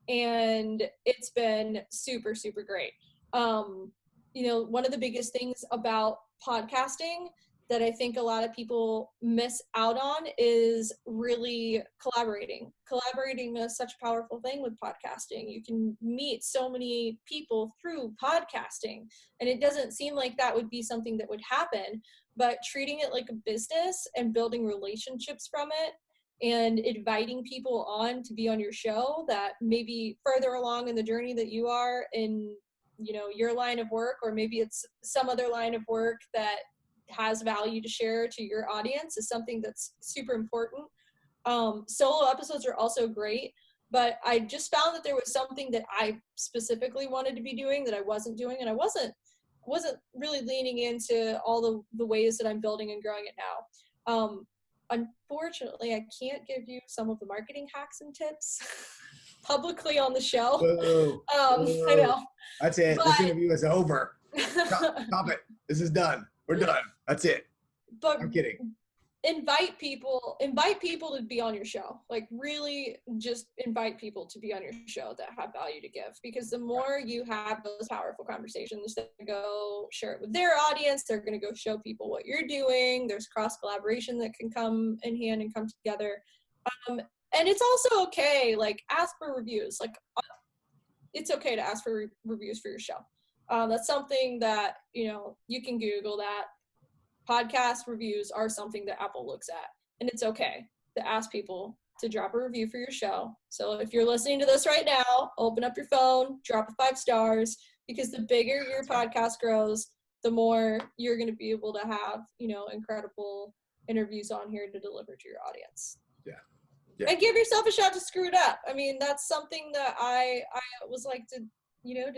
And it's been super, super great. One of the biggest things about podcasting that I think a lot of people miss out on is really collaborating. Collaborating is such a powerful thing with podcasting. You can meet so many people through podcasting, and it doesn't seem like that would be something that would happen, but treating it like a business and building relationships from it and inviting people on to be on your show that maybe further along in the journey that you are in, your line of work, or maybe it's some other line of work that has value to share to your audience, is something that's super important. Solo episodes are also great, but I just found that there was something that I specifically wanted to be doing that I wasn't doing, and I wasn't really leaning into all the ways that I'm building and growing it now. Unfortunately, I can't give you some of the marketing hacks and tips publicly on the show. I know. That's it. But this interview is over. Stop it. This is done. We're done. That's it. But I'm kidding. invite people to be on your show. Like really just invite people to be on your show that have value to give, because the more you have those powerful conversations, they're going to go share it with their audience. They're going to go show people what you're doing. There's cross collaboration that can come in hand and come together. And it's also okay, like ask for reviews. Like it's okay to ask for reviews for your show. That's something that, you can Google that. Podcast reviews are something that Apple looks at, and it's okay to ask people to drop a review for your show. So if you're listening to this right now, open up your phone, drop a 5 stars, because the bigger your podcast grows, the more you're going to be able to have, incredible interviews on here to deliver to your audience. Yeah. And give yourself a shot to screw it up. I mean, that's something that I was like, did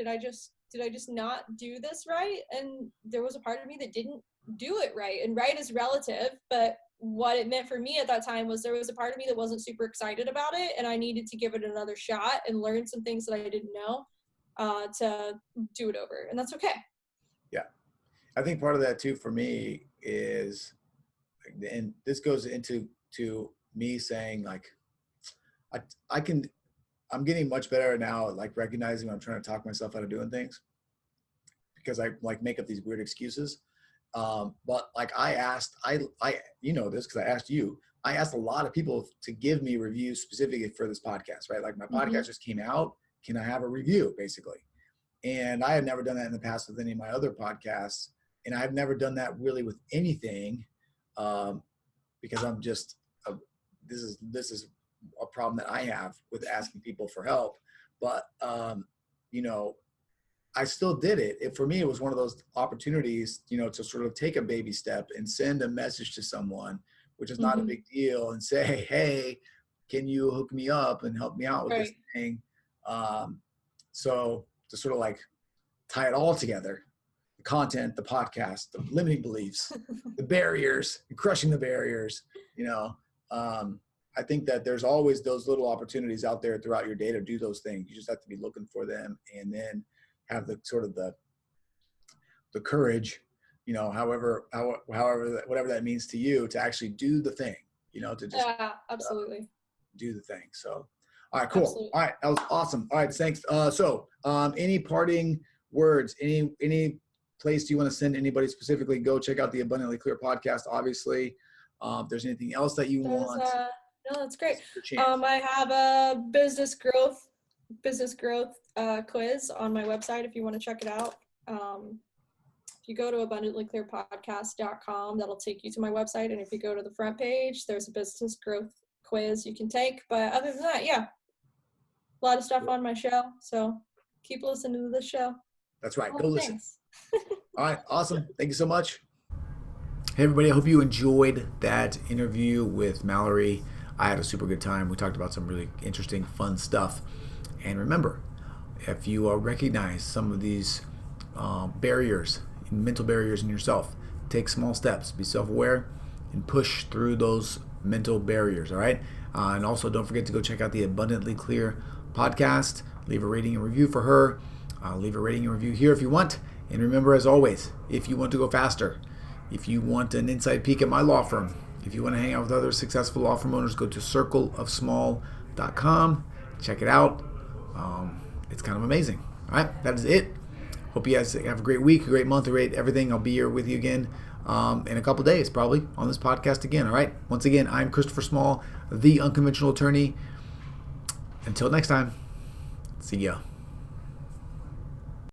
I just not do this right? And there was a part of me that didn't do it right. And right is relative, but what it meant for me at that time was there was a part of me that wasn't super excited about it, and I needed to give it another shot and learn some things that I didn't know to do it over. And that's okay. Yeah. I think part of that too for me is, and this goes into me saying like, I'm getting much better now at like recognizing when I'm trying to talk myself out of doing things, because I like make up these weird excuses. But like you know this because I asked you. I asked a lot of people to give me reviews specifically for this podcast, right? Like my podcast just came out. Can I have a review, basically? And I had never done that in the past with any of my other podcasts, and I've never done that really with anything, because I'm just this is a problem that I have with asking people for help. But I still did it. For me, it was one of those opportunities, to sort of take a baby step and send a message to someone, which is not a big deal, and say, hey, can you hook me up and help me out with this thing? So to sort of like tie it all together, the content, the podcast, the limiting beliefs, the barriers, crushing the barriers, I think that there's always those little opportunities out there throughout your day to do those things. You just have to be looking for them, and then have the sort of the courage, however whatever that means to you, to actually do the thing, to just absolutely do the thing. So, all right, cool. Absolutely. All right, that was awesome. All right, thanks. So any parting words? Any place do you want to send anybody specifically? Go check out the Abundantly Clear podcast. Obviously, if there's anything else that you want. No, that's great. I have a business growth quiz on my website if you want to check it out. If you go to abundantlyclearpodcast.com, that'll take you to my website. And if you go to the front page, there's a business growth quiz you can take. But other than that, yeah, a lot of stuff on my show. So keep listening to this show. That's right. Go listen. All right. Awesome. Thank you so much. Hey, everybody. I hope you enjoyed that interview with Malorie. I had a super good time. We talked about some really interesting, fun stuff. And remember, if you recognize some of these barriers, mental barriers in yourself, take small steps, be self-aware, and push through those mental barriers, all right? And also, don't forget to go check out the Abundantly Clear podcast. Leave a rating and review for her. Leave a rating and review here if you want. And remember, as always, if you want to go faster, if you want an inside peek at my law firm, if you want to hang out with other successful law firm owners, go to circleofsmall.com. Check it out. It's kind of amazing. All right, that is it. Hope you guys have a great week, a great month, a great everything. I'll be here with you again in a couple days, probably, on this podcast again. All right. Once again, I'm Christopher Small, the Unconventional Attorney. Until next time, see ya.